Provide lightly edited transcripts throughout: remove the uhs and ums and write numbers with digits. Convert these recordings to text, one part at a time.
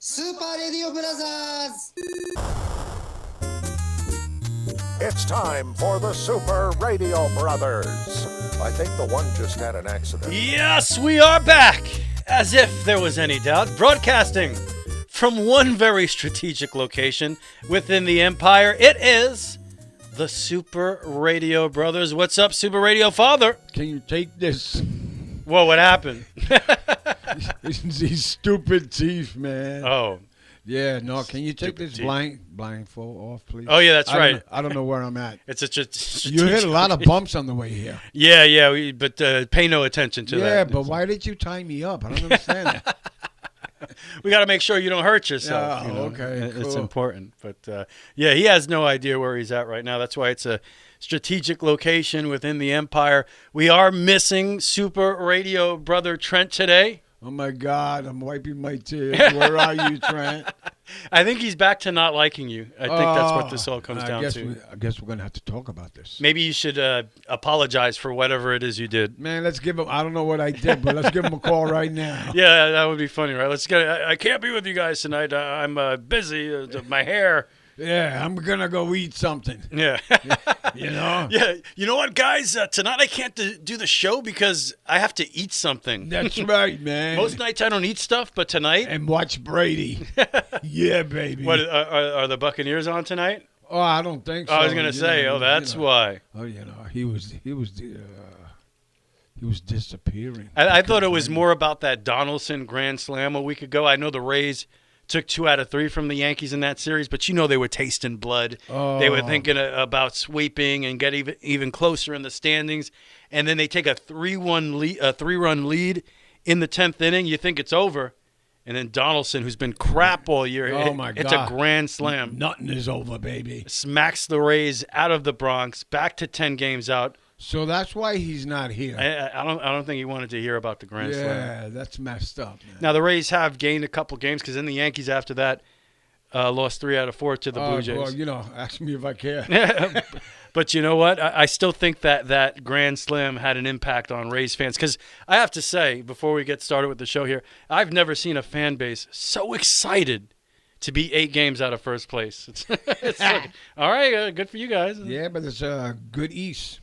スーパーレディオブラザーズ It's time for the Super Radio Brothers. I think the one just had an accident. Yes, we are back, as if there was any doubt, broadcasting from one very strategic location within the empire. It is the Super Radio Brothers. What's up, Super Radio Father? Can you take this? Whoa, what happened? These stupid teeth, man. Oh. Yeah, no, can you take Stupid this teeth. blindfold off, please? Oh, yeah, that's right. I don't know where I'm at. It's a You hit a lot of bumps on the way here. Yeah, but pay no attention to that. Yeah, but why did you tie me up? I don't understand that. We got to make sure you don't hurt yourself. Oh, you know? okay, It's cool. important. But, yeah, he has no idea where he's at right now. That's why it's a strategic location within the empire. We are missing Super Radio Brother Trent today. Oh, my God, I'm wiping my tears. Where are you, Trent? I think he's back to not liking you. I think that's what this all comes down I to. guess we're going to have to talk about this. Maybe you should apologize for whatever it is you did. Man, let's give him, I don't know what I did, but let's give him a call right now. Yeah, that would be funny, right? Let's get. I can't be with you guys tonight. I'm busy. My hair. Yeah, I'm going to go eat something. Yeah. You know? Yeah. You know what, guys? Tonight I can't do the show because I have to eat something. That's right, man. Most nights I don't eat stuff, but tonight. And watch Brady. Yeah, baby. What are the Buccaneers on tonight? Oh, I don't think so. I was gonna say, that's why. Oh, he was disappearing. I thought it was more about that Donaldson Grand Slam a week ago. I know the Rays took 2 out of 3 from the Yankees in that series, but they were tasting blood. Oh. They were thinking about sweeping and get even closer in the standings, and then they take a 3-run lead in the 10th inning. You think it's over, and then Donaldson, who's been crap all year, hits a grand slam. Nothing is over, baby. Smacks the Rays out of the Bronx, back to 10 games out. So that's why he's not here. I don't think he wanted to hear about the grand slam. Yeah, that's messed up, man. Now, the Rays have gained a couple games because then the Yankees after that lost 3 out of 4 to the Blue Jays. Well, ask me if I care. But you know what? I still think that grand slam had an impact on Rays fans because I have to say, before we get started with the show here, I've never seen a fan base so excited to be 8 games out of first place. It's like, all right, good for you guys. Yeah, but it's a good East.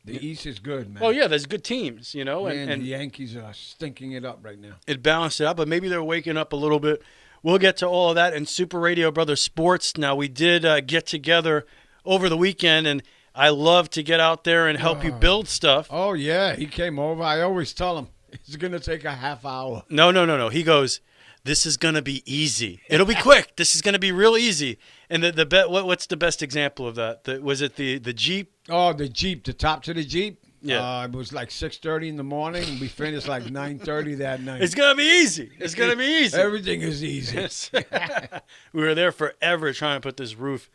The East is good, man. Oh, yeah, there's good teams, Man, and the Yankees are stinking it up right now. it balanced it out, but maybe they're waking up a little bit. We'll get to all of that in Super Radio Brother Sports. Now, we did get together over the weekend, and I love to get out there and help you build stuff. Oh, yeah, he came over. I always tell him it's going to take a half hour. No. He goes, this is going to be easy. It'll be quick. This is going to be real easy. And what's the best example of that? Was it the Jeep? Oh, the Jeep, the top to the Jeep. Yeah. It was like 6:30 in the morning. And we finished like 9:30 that night. It's going to be easy. It's going to be easy. Everything is easy. We were there forever trying to put this roof.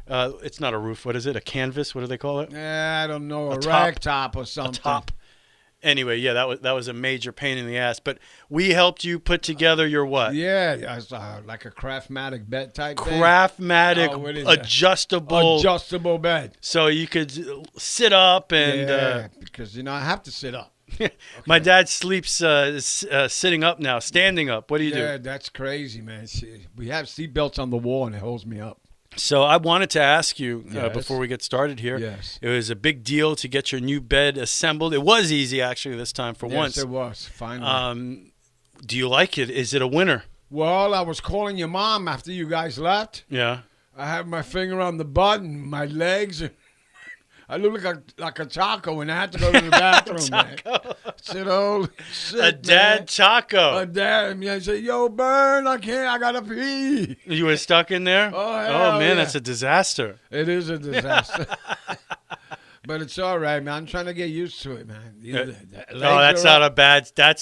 It's not a roof. What is it? A canvas? What do they call it? I don't know. A top. rag top or something. A top. Anyway, yeah, that was a major pain in the ass. But we helped you put together your what? Yeah, it's like a Craftmatic bed type thing. Craftmatic what is that? adjustable bed. So you could sit up and. Yeah, because I have to sit up. My dad sleeps sitting up now, standing up. What do you do? Yeah, that's crazy, man. We have seat belts on the wall and it holds me up. So I wanted to ask you Yes. before we get started here. Yes. It was a big deal to get your new bed assembled. It was easy actually this time for once. Yes, it was. Finally. Do you like it? Is it a winner? Well, I was calling your mom after you guys left. Yeah. I had my finger on the button, my legs. I look like a taco, and I had to go to the bathroom, man. Sit old shit, A dad man. taco. A dad. I said, yo, Burn, I can't. I got to pee. You were stuck in there? Oh, hell man, yeah. that's a disaster. It is a disaster. But it's all right, man. I'm trying to get used to it, man. That's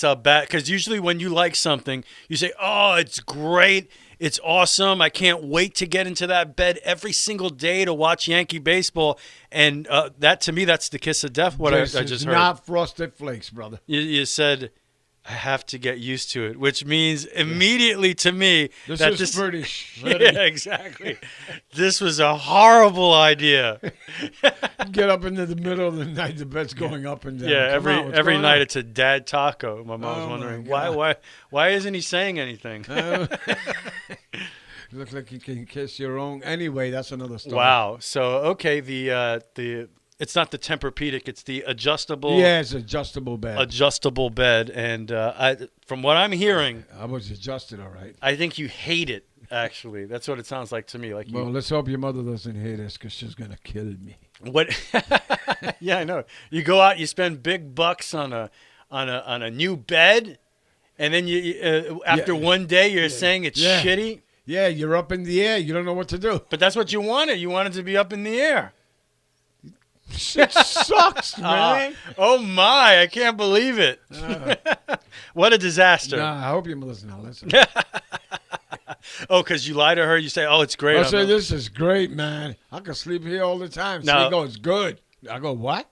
a bad, because usually when you like something, you say, oh, it's great. It's awesome. I can't wait to get into that bed every single day to watch Yankee baseball. And that, to me, that's the kiss of death, what I just heard. Not Frosted Flakes, brother. You said, I have to get used to it, which means immediately to me This that is pretty shitty. Yeah, exactly. This was a horrible idea. Get up into the middle of the night, the bed's going up and down. Yeah, Come on, what's every going night on? it's a dad taco. My mom's Oh, wondering my God. why isn't he saying anything? You look like you can kiss your own. Anyway, that's another story. Wow. So okay, the it's not the Tempur-Pedic, it's the adjustable. Yeah, it's adjustable bed. Adjustable bed, and from what I'm hearing, I was adjusted, all right. I think you hate it. Actually, that's what it sounds like to me. Like Well, let's hope your mother doesn't hear this because she's gonna kill me. what? Yeah, I know. You go out, you spend big bucks on a new bed, and then you after one day you're saying it's shitty. Yeah, you're up in the air. You don't know what to do. But that's what you wanted. You wanted to be up in the air. Shit sucks, man. Oh my! I can't believe it. What a disaster. Nah, I hope your mother's not listening. Oh, because you lie to her. You say, "Oh, it's great." I say, this is great, man. I can sleep here all the time. No. She goes, good. I go, what?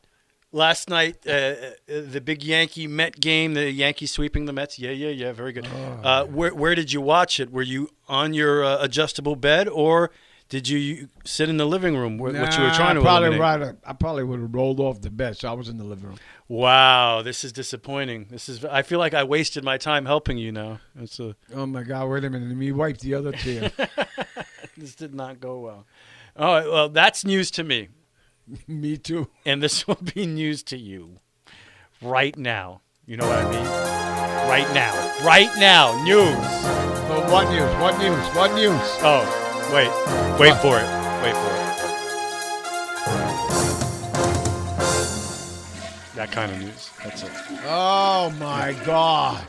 Last night, the big Yankee Met game, the Yankees sweeping the Mets. Yeah, very good. Where did you watch it? Were you on your adjustable bed, or did you sit in the living room, what you were trying to eliminate? I probably would have rolled off the bed, so I was in the living room. Wow, this is disappointing. I feel like I wasted my time helping you now. Oh, my God, wait a minute. Let me wipe the other tear. This did not go well. All right, well, that's news to me. Me too. And this will be news to you right now. You know what I mean? Right now. Right now. News. Oh, what news? What news? What news? Oh, wait for it. Wait for it. That kind of news. That's it. Oh, my God.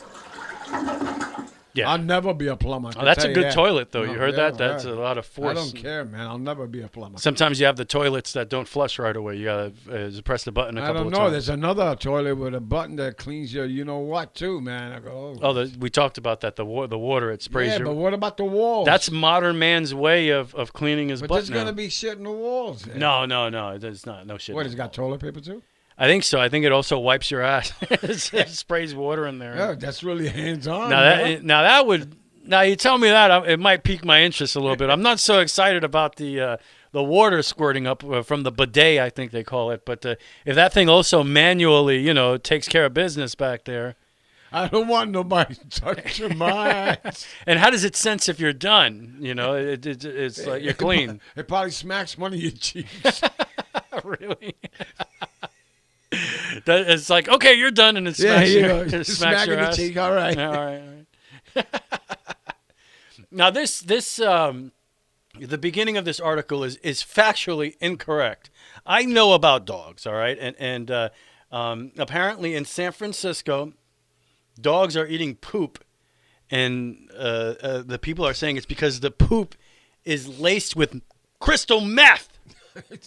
Yeah. I'll never be a plumber. Oh, that's a good toilet, though. You heard that? That's a lot of force. I don't care, man. I'll never be a plumber. Sometimes you have the toilets that don't flush right away. You got to press the button a couple of times. I don't know. There's another toilet with a button that cleans your you-know-what, too, man. I go, we talked about that, the water, it sprays yeah, your... but what about the walls? That's modern man's way of cleaning his butt now. But there's going to be shit in the walls. Man. No. There's not. No shit. What, it's got toilet paper, too? I think so. I think it also wipes your ass. It sprays water in there. Yeah, that's really hands-on. Now you tell me that, it might pique my interest a little bit. I'm not so excited about the water squirting up from the bidet, I think they call it. But if that thing also manually, takes care of business back there. I don't want nobody touching my ass. And how does it sense if you're done? It's like you're clean. It probably smacks one of your cheeks. Really? It's like, okay, you're done, and it smacks it smacks your ass. The cheek. All right. Yeah, all right. Now, the beginning of this article is factually incorrect. I know about dogs, all right, and apparently in San Francisco, dogs are eating poop, and the people are saying it's because the poop is laced with crystal meth.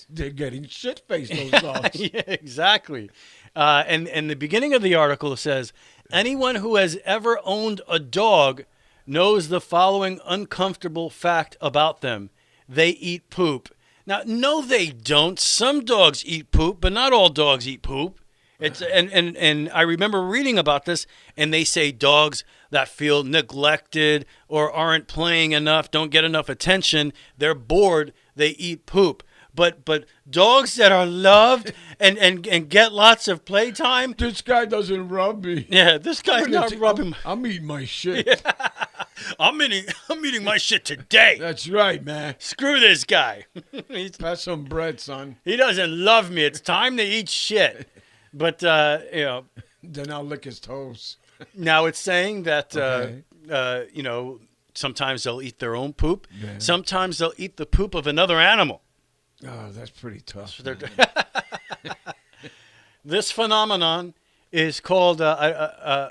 They're getting shit-faced, those dogs. Yeah, exactly. And the beginning of the article says, anyone who has ever owned a dog knows the following uncomfortable fact about them. They eat poop. Now, no, they don't. Some dogs eat poop, but not all dogs eat poop. And I remember reading about this, and they say dogs that feel neglected or aren't playing enough, don't get enough attention, they're bored, they eat poop. But dogs that are loved and get lots of playtime. This guy doesn't rub me. Yeah, this guy's not rubbing. I'm eating my shit. Yeah. I'm eating my shit today. That's right, man. Screw this guy. Pass some bread, son. He doesn't love me. It's time to eat shit. But then I'll lick his toes. Now it's saying that Okay. sometimes they'll eat their own poop. Yeah. Sometimes they'll eat the poop of another animal. Oh, that's pretty tough. This phenomenon is called, I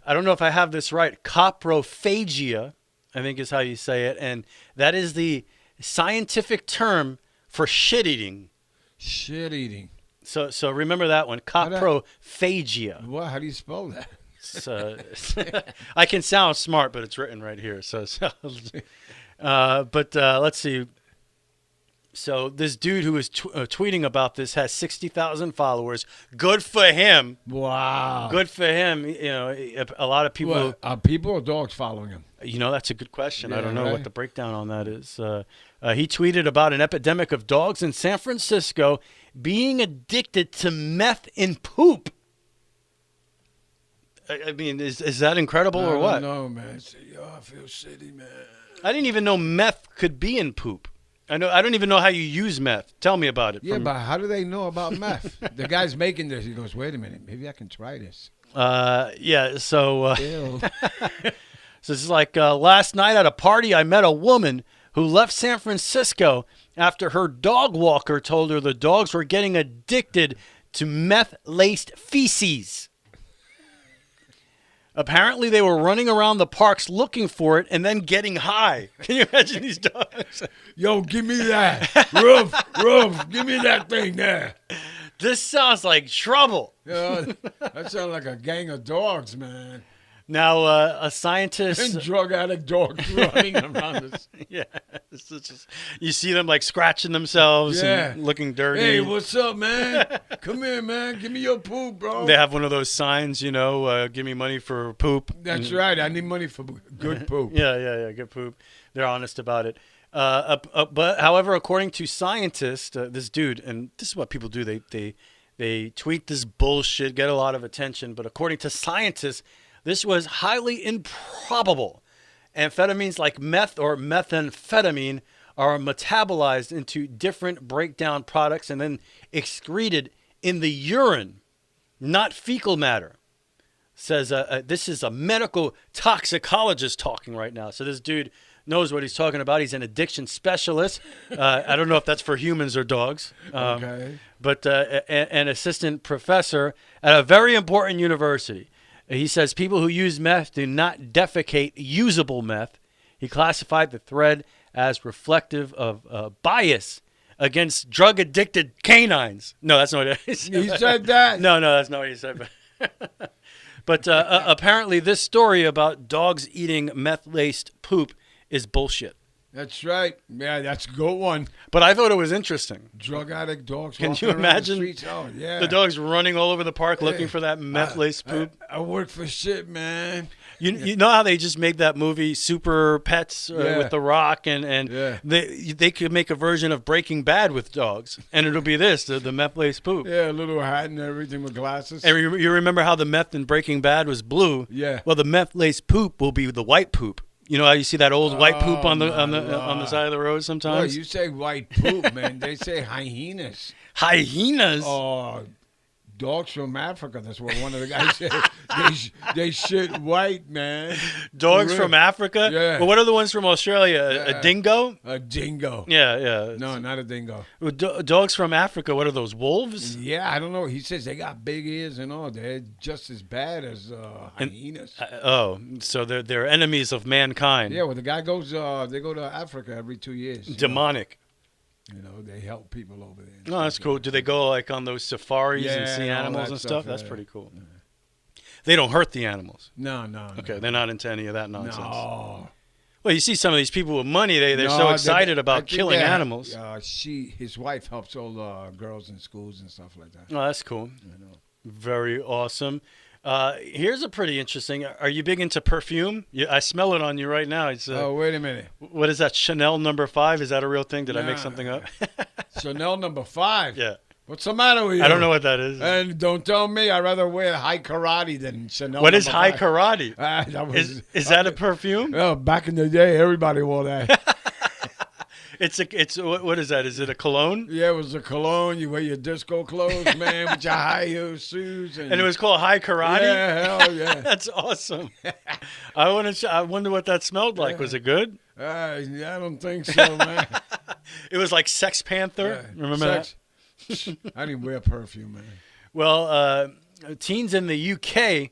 don't know if I have this right, coprophagia, I think is how you say it. And that is the scientific term for shit eating. Shit eating. So remember that one, coprophagia. What? How do you spell that? I can sound smart, but it's written right here. But let's see. So this dude who is tweeting about this has 60,000 followers. Good for him. Wow. Good for him. A lot of people. What, are people or dogs following him? That's a good question. Yeah, I don't know right? what the breakdown on that is. He tweeted about an epidemic of dogs in San Francisco being addicted to meth in poop. I mean, is that incredible or what? No, man. I feel shitty, man. I didn't even know meth could be in poop. I don't even know how you use meth. Tell me about it. Yeah, but how do they know about meth? The guy's making this. He goes, wait a minute. Maybe I can try this. Yeah, so... Ew. So it's like last night at a party, I met a woman who left San Francisco after her dog walker told her the dogs were getting addicted to meth-laced feces. Apparently, they were running around the parks looking for it and then getting high. Can you imagine these dogs? Yo, give me that. Roof, give me that thing there. This sounds like trouble. That sounds like a gang of dogs, man. Now, a scientist... And drug addict dogs running around us. Yeah. It's just, you see them, like, scratching themselves and looking dirty. Hey, what's up, man? Come here, man. Give me your poop, bro. They have one of those signs, you know, give me money for poop. That's right. I need money for good poop. Yeah, good poop. They're honest about it. But, however, according to scientists, this dude, and this is what people do, they tweet this bullshit, get a lot of attention, but according to scientists, this was highly improbable. Amphetamines like meth or methamphetamine are metabolized into different breakdown products and then excreted in the urine, not fecal matter. Says this is a medical toxicologist talking right now. So this dude knows what he's talking about. He's an addiction specialist. I don't know if that's for humans or dogs. Okay. But an assistant professor at a very important university. He says people who use meth do not defecate usable meth. He classified the thread as reflective of bias against drug-addicted canines. No, that's not what he said. He said that? No, that's not what he said. But apparently this story about dogs eating meth-laced poop is bullshit. That's right. Yeah, that's a good one. But I thought it was interesting. Drug addict dogs. Can walking you around imagine the streets? Oh, yeah. the dogs running all over the park looking for that meth-laced poop? I work for shit, man. You know how they just made that movie Super Pets with The Rock, and they could make a version of Breaking Bad with dogs, and it'll be this, the meth-laced poop. Yeah, a little hat and everything with glasses. And you remember how the meth in Breaking Bad was blue? Yeah. Well, the meth-laced poop will be the white poop. You know how you see that old white poop on the side of the road sometimes? Boy, you say white poop, man. They say hyenas. Hyenas? Oh, dogs from Africa. That's what one of the guys said. They shit white, man. Dogs from Africa? Yeah. Well, what are the ones from Australia? A dingo? A dingo. Yeah. No, not a dingo. Well, dogs from Africa, what are those, wolves? Yeah, I don't know. He says they got big ears and all. They're just as bad as hyenas. So they're enemies of mankind. Yeah, well, the guy goes, they go to Africa every 2 years. Demonic. You know, they help people over there. Oh, that's cool. Do they go like on those safaris and see and all animals that and stuff? yeah. That's pretty cool. Yeah. They don't hurt the animals. No. Okay, they're not into any of that nonsense. No. Well, you see some of these people with money, they're so excited about killing animals. His wife helps all the girls in schools and stuff like that. Oh, that's cool. You know. Very awesome. Here's a pretty interesting. Are you big into perfume? I smell it on you right now. It's, wait a minute. What is that? Chanel No. 5? Is that a real thing? Did I make something up? Chanel No. 5? Yeah. What's the matter with you? I don't know what that is. And don't tell me. I'd rather wear high karate than Chanel. What is high karate? Is that a perfume? Well, back in the day, everybody wore that. It's what is that? Is it a cologne? Yeah, it was a cologne. You wear your disco clothes, man, with your high heel shoes, and it was called high karate. Yeah, hell yeah. That's awesome. I wonder what that smelled like. Was it good? I don't think so, man. It was like Sex Panther. Yeah. Remember that? I didn't wear perfume, man. Well, teens in the UK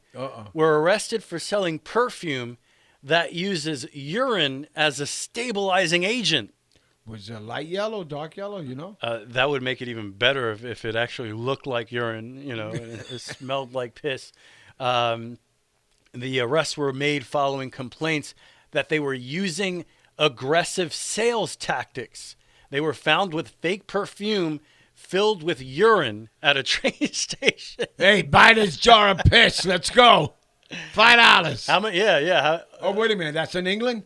were arrested for selling perfume that uses urine as a stabilizing agent. Was it light yellow, dark yellow, you know? That would make it even better if it actually looked like urine, you know, and it smelled like piss. The arrests were made following complaints that they were using aggressive sales tactics. They were found with fake perfume filled with urine at a train station. Hey, buy this jar of piss. Let's go. $5. How much? Yeah. Oh, wait a minute. That's in England?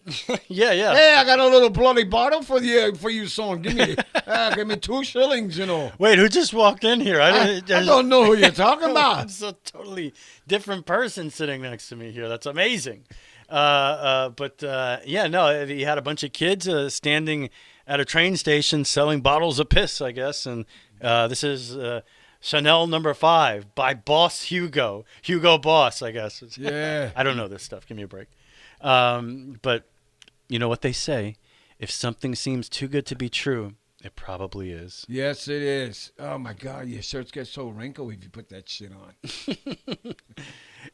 Yeah. Hey, I got a little bloody bottle for you, son. Give me 2 shillings, you know. Wait, who just walked in here? I don't know who you're talking about. It's a totally different person sitting next to me here. That's amazing. Yeah, no, he had a bunch of kids standing at a train station selling bottles of piss, I guess. And this is Chanel number 5 by Boss Hugo Boss, I guess. Yeah. I don't know this stuff. Give me a break. But you know what they say: if something seems too good to be true, it probably is. Yes, it is. Oh my God, your shirts get so wrinkled if you put that shit on.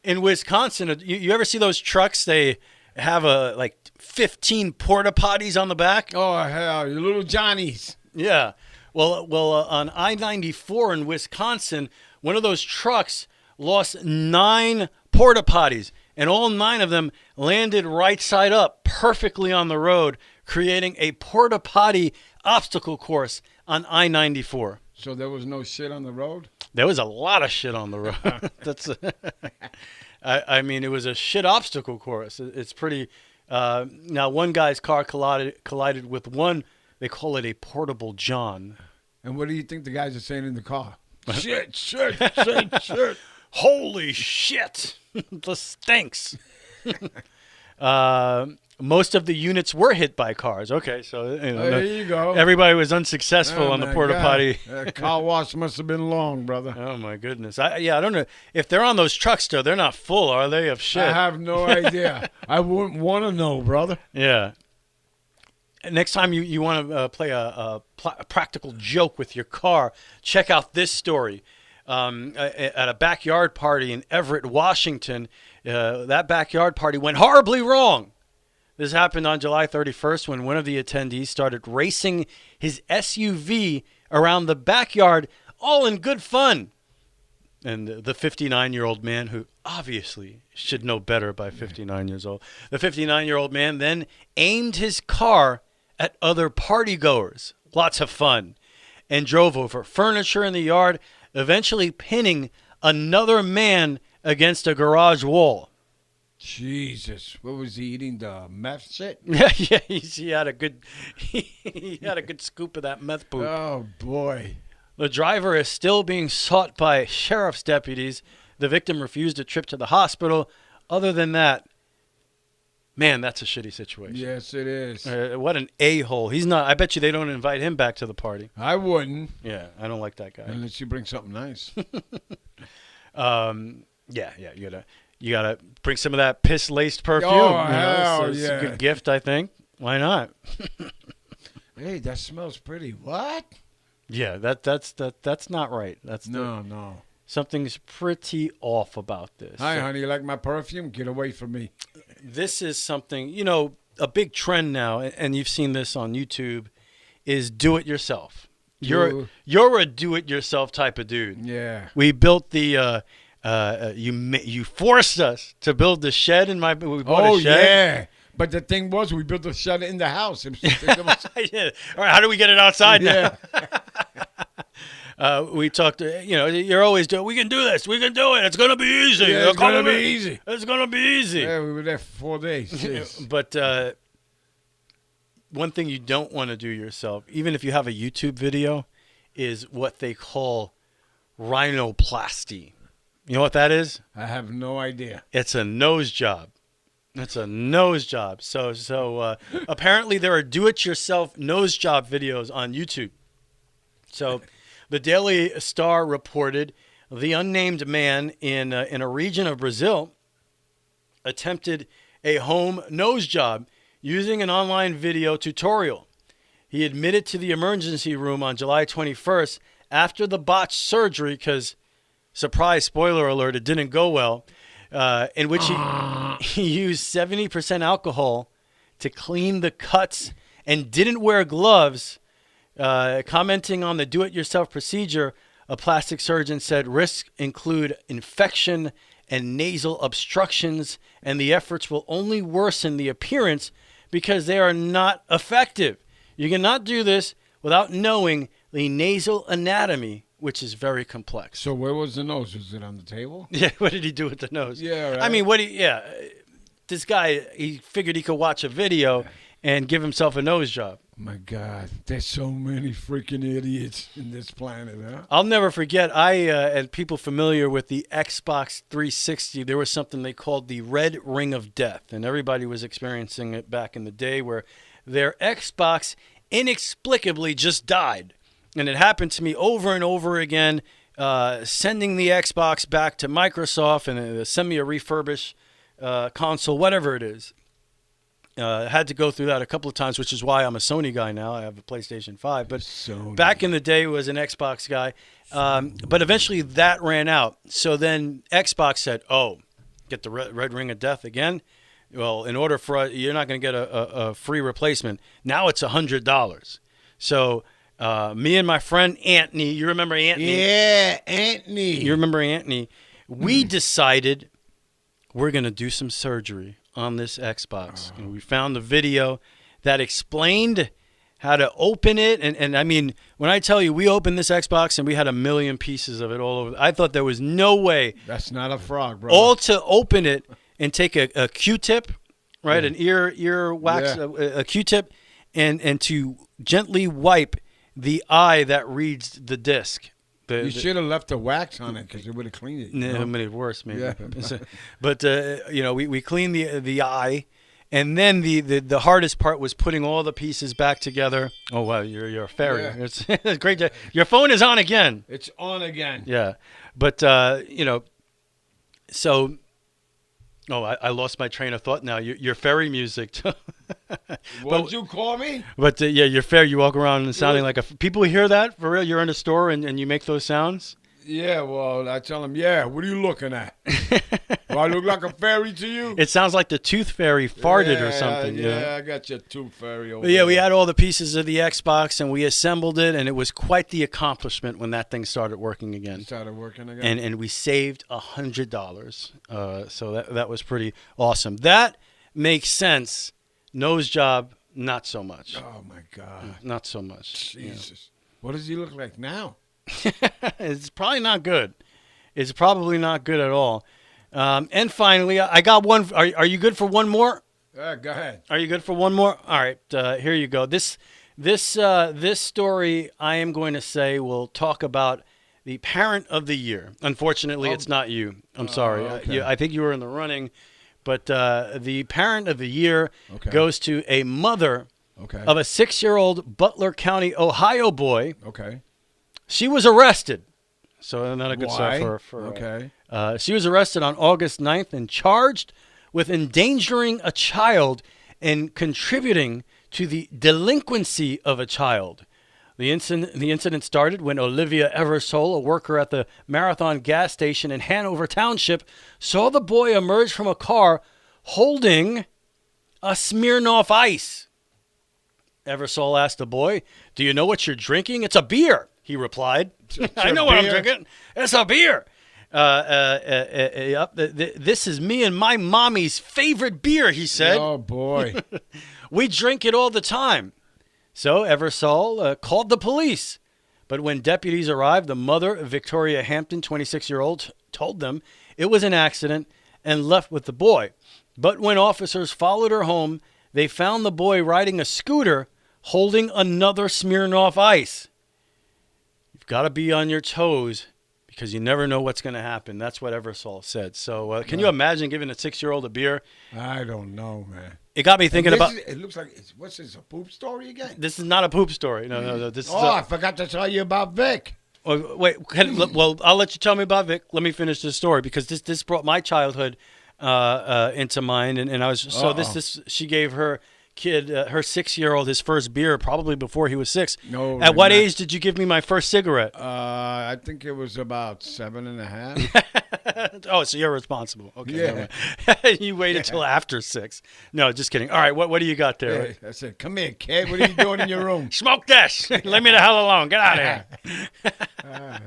In Wisconsin, you ever see those trucks? They have like 15 porta potties on the back. Oh hell, you little Johnnies. Yeah. Well, on I-94 in Wisconsin, one of those trucks lost 9 porta potties, and all 9 of them landed right side up, perfectly on the road, creating a porta potty obstacle course on I-94. So there was no shit on the road? There was a lot of shit on the road. That's, I mean, it was a shit obstacle course. It's pretty. Now, one guy's car collided with one. They call it a portable John. And what do you think the guys are saying in the car? Shit, shit, shit, shit. Holy shit! The stinks. Most of the units were hit by cars. Okay, so There you go. Everybody was unsuccessful on the my porta God. potty. That car wash must have been long, brother. Oh my goodness! I don't know if they're on those trucks though. They're not full, are they? Of shit. I have no idea. I wouldn't want to know, brother. Yeah. Next time you want to play a practical joke with your car, check out this story. At a backyard party in Everett, Washington, that backyard party went horribly wrong. This happened on July 31st when one of the attendees started racing his SUV around the backyard, all in good fun. And the 59-year-old man, who obviously should know better by 59 years old, the 59-year-old man then aimed his car at other partygoers, lots of fun, and drove over furniture in the yard, eventually pinning another man against a garage wall. Jesus, what was he eating? The meth shit? Yeah, he had a good he had a good scoop of that meth poop. Oh boy. The driver is still being sought by sheriff's deputies. The victim refused a trip to the hospital. Other than that, man, that's a shitty situation. Yes, it is. What an a-hole. He's not. I bet you they don't invite him back to the party. I wouldn't. Yeah, I don't like that guy. Unless you bring something nice. Yeah, you gotta bring some of that piss-laced perfume. Oh, hell It's yeah. a good gift, I think. Why not? Hey, that smells pretty. What? Yeah, that's not right. No. Something's pretty off about this. Hi, honey. You like my perfume? Get away from me. This is something, a big trend now, and you've seen this on YouTube, is do it yourself. You're a do it yourself type of dude. Yeah. We built the you forced us to build the shed we bought a shed. Yeah. But the thing was, we built a shed in the house. Yeah. All right, how do we get it outside now? We talked, you're always doing, we can do this. We can do it. It's going to be easy. Yeah, it's going to be easy. It's going to be easy. Yeah, we were there for 4 days. Jeez. But one thing you don't want to do yourself, even if you have a YouTube video, is what they call rhinoplasty. You know what that is? I have no idea. It's a nose job. It's a nose job. So apparently there are do-it-yourself nose job videos on YouTube. So the Daily Star reported the unnamed man in a region of Brazil attempted a home nose job using an online video tutorial. He admitted to the emergency room on July 21st after the botched surgery because, surprise, spoiler alert, it didn't go well, in which he used 70% alcohol to clean the cuts and didn't wear gloves. Commenting on the do-it-yourself procedure, a plastic surgeon said risks include infection and nasal obstructions, and the efforts will only worsen the appearance because they are not effective. You cannot do this without knowing the nasal anatomy, which is very complex. So where was the nose? Was it on the table? Yeah, what did he do with the nose? Yeah, right. I mean, this guy, he figured he could watch a video and give himself a nose job. My God, there's so many freaking idiots in this planet, huh? I'll never forget, and people familiar with the Xbox 360, there was something they called the Red Ring of Death, and everybody was experiencing it back in the day where their Xbox inexplicably just died. And it happened to me over and over again, sending the Xbox back to Microsoft and send me a refurbished console, whatever it is. Had to go through that a couple of times, which is why I'm a Sony guy now. I have a PlayStation 5. But Sony. Back in the day, was an Xbox guy. But eventually that ran out. So then Xbox said, oh, get the Red Ring of Death again? Well, in order for you're not going to get a free replacement. Now it's $100. So me and my friend Anthony, you remember Anthony? Yeah, Anthony. You remember Anthony? We decided we're going to do some surgery on this Xbox. And we found the video that explained how to open it. And I mean, when I tell you we opened this Xbox and we had a million pieces of it all over, I thought there was no way. That's not a frog, bro. All to open it and take a Q-tip, right, an ear wax, a Q-tip, and to gently wipe the eye that reads the disc. You should have left the wax on it because it would have cleaned it. No, made it worse, maybe. Yeah. But we cleaned the eye, and then the hardest part was putting all the pieces back together. Oh wow, you're a fairy. Yeah. It's great. Your phone is on again. It's on again. Yeah, but so. Oh, I lost my train of thought now. Your fairy music. What'd you call me? But yeah, you're fair. You walk around and sounding like a. People hear that for real. You're in a store and you make those sounds. Yeah, well, I tell them, yeah. What are you looking at? Do I look like a fairy to you? It sounds like the tooth fairy farted or something. Yeah, I got your tooth fairy over But yeah, there. we had all the pieces of the Xbox and we assembled it, and it was quite the accomplishment when that thing started working again. It started working again. And we saved $100. So that was pretty awesome. That makes sense. Nose job, not so much. Oh my God. Not so much. Jesus. What does he look like now? It's probably not good. It's probably not good at all. And finally, I got one. Are you good for one more? Go ahead. Are you good for one more? All right, here you go. This story, I am going to say, will talk about the parent of the year. Unfortunately, it's not you. I'm sorry. Okay. I think you were in the running, but the parent of the year goes to a mother of a 6-year-old Butler County, Ohio boy. Okay. She was arrested. So not a good Why? start for Okay. she was arrested on August 9th and charged with endangering a child and contributing to the delinquency of a child. The incident started when Olivia Eversole, a worker at the Marathon gas station in Hanover Township, saw the boy emerge from a car holding a Smirnoff Ice. Eversole asked the boy, "Do you know what you're drinking?" "It's a beer," he replied. "I know what I'm drinking. It's a beer. This is me and my mommy's favorite beer," he said. Oh, boy. "We drink it all the time." So Eversole called the police. But when deputies arrived, the mother, Victoria Hampton, 26-year-old, told them it was an accident and left with the boy. But when officers followed her home, they found the boy riding a scooter holding another Smirnoff Ice. You've got to be on your toes because you never know what's going to happen. That's what Eversole said. So can you imagine giving a 6-year-old a beer? I don't know, man. It got me thinking about... It looks like... What's this, a poop story again? This is not a poop story. No. This is I forgot to tell you about Vic. Oh, wait, well, I'll let you tell me about Vic. Let me finish this story because this brought my childhood into mind, and I was this she gave her kid, her 6-year-old, his first beer probably before he was 6. No. At what age did you give me my first cigarette? I think it was about 7.5. Oh, so you're responsible. Okay. Yeah. You waited till after 6. No, just kidding. All right, what do you got there? I said, "Come here, kid. What are you doing in your room?" Smoke this. Leave me the hell alone. Get out of here.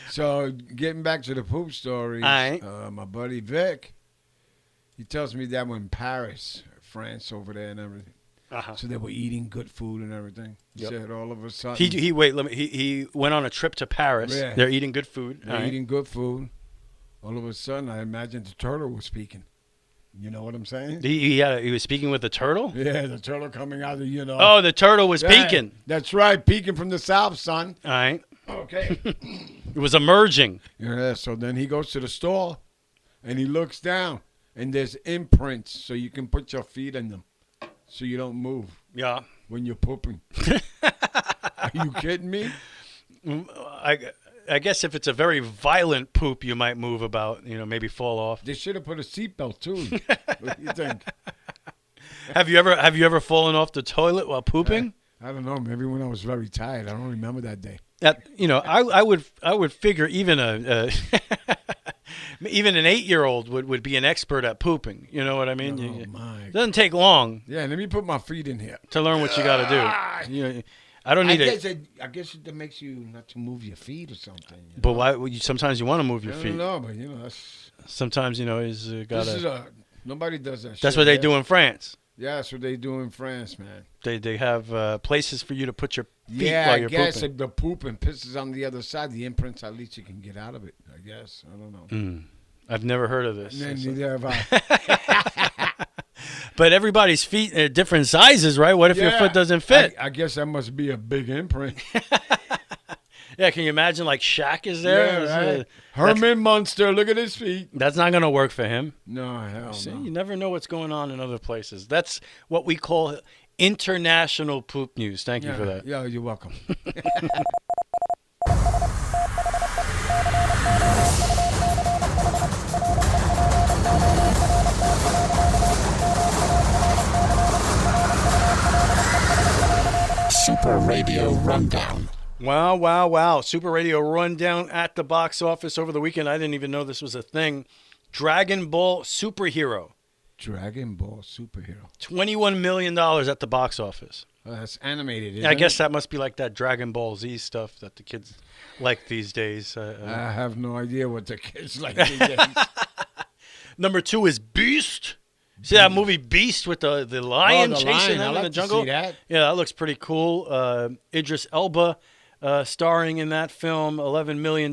So getting back to the poop stories, my buddy Vic, he tells me that when Paris, France over there and everything, so they were eating good food and everything. He said all of a sudden he went on a trip to Paris. Yeah. They're eating good food. They're eating good food. All of a sudden, I imagined the turtle was speaking. You know what I'm saying? He was speaking with the turtle? Yeah, the turtle coming out of, Oh, the turtle was peeking. That's right, peeking from the south, son. All right. Okay. It was emerging. Yeah, so then he goes to the store, and he looks down, and there's imprints, so you can put your feet in them, so you don't move. Yeah. When you're pooping. Are you kidding me? I guess if it's a very violent poop, you might move about, maybe fall off. They should have put a seatbelt too. What do you think? Have you ever fallen off the toilet while pooping? I don't know. Maybe when I was very tired. I don't remember that day. I would figure even even an 8-year-old would be an expert at pooping. You know what I mean? Oh my! It doesn't take long. Yeah, let me put my feet in here to learn what you got to do. I don't need it. I guess it makes you not to move your feet or something. But why? Sometimes you want to move your feet. I don't know, but that's. Sometimes he's got. Nobody does that. That's what they do in France. Yeah, that's what they do in France, man. They have places for you to put your feet I while you're guess pooping. if the poop and piss is on the other side, the imprints, at least you can get out of it. I guess. I don't know. I've never heard of this. Neither have I. But everybody's feet are different sizes, right? What if your foot doesn't fit? I guess that must be a big imprint. Yeah, can you imagine like Shaq is there? Yeah, right. Herman Munster, look at his feet. That's not going to work for him. No, hell no. You never know what's going on in other places. That's what we call international poop news. Thank you for that. Yeah, you're welcome. Super Radio Rundown. Wow. Super Radio Rundown at the box office over the weekend. I didn't even know this was a thing. Dragon Ball Superhero. Dragon Ball Superhero. $21 million at the box office. That's animated, isn't I guess that must be like that Dragon Ball Z stuff that the kids like these days. I have no idea what the kids like these days. Number 2 is Beast. See that movie Beast with the lion chasing them in the jungle? See that. Yeah, that looks pretty cool. Idris Elba starring in that film, $11 million.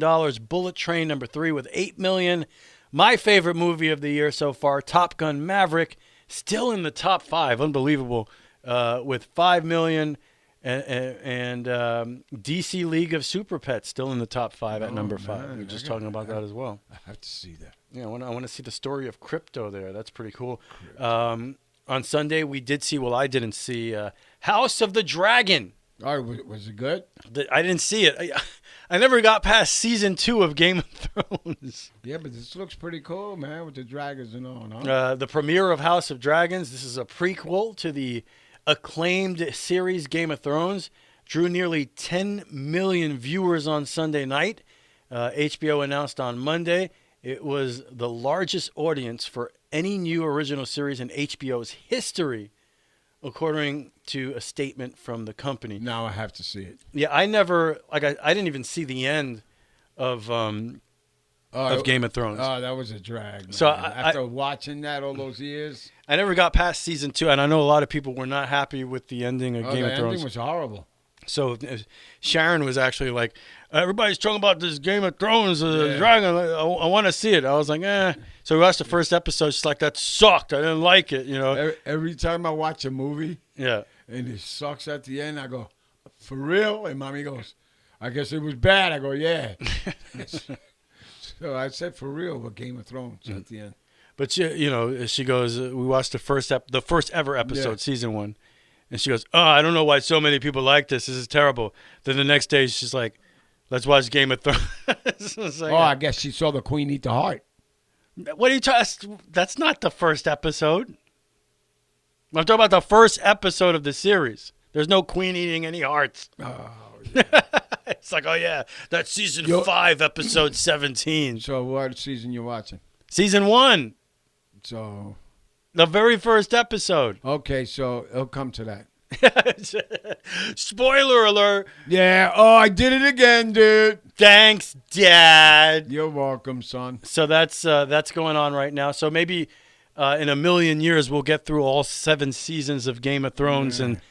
Bullet Train number 3 with $8 million. My favorite movie of the year so far, Top Gun Maverick, still in the top 5, unbelievable, with $5 million. And DC League of Super Pets still in the top 5 at number 5. We were just talking about that as well. I have to see that. Yeah, I want to see the story of crypto there. That's pretty cool. On Sunday, we did see, I didn't see House of the Dragon. Oh, was it good? I didn't see it. I never got past season 2 of Game of Thrones. Yeah, but this looks pretty cool, man, with the dragons and all, huh? The premiere of House of Dragons, this is a prequel to the acclaimed series Game of Thrones, drew nearly 10 million viewers on Sunday night. HBO announced on Monday it was the largest audience for any new original series in HBO's history, according to a statement from the company. Now I have to see it. Yeah, I didn't even see the end of Game of Thrones. Oh, that was a drag, man. So after watching that all those years, I never got past season 2, and I know a lot of people were not happy with the ending of Game of Thrones. The ending was horrible. So Sharon was actually like, everybody's talking about this Game of Thrones, dragon. I want to see it. I was like, eh. So we watched the first episode. She's like, that sucked. I didn't like it. Every time I watch a movie, and it sucks at the end, I go, for real? And Mommy goes, I guess it was bad. I go, yeah. So I said for real with Game of Thrones at the end. But she goes, we watched the first ever episode, season 1. And she goes, I don't know why so many people like this. This is terrible. Then the next day, she's like, let's watch Game of Thrones. Like, I guess she saw the queen eat the heart. What are you talking? That's not the first episode. I'm talking about the first episode of the series. There's no queen eating any hearts. Oh, yeah. It's like, that's season 5, episode 17. So what season you watching? Season 1. So... the very first episode. Okay, so it'll come to that. Spoiler alert. Yeah. Oh, I did it again, dude. Thanks, Dad. You're welcome, son. So that's going on right now. So maybe in a million years we'll get through all 7 seasons of Game of Thrones and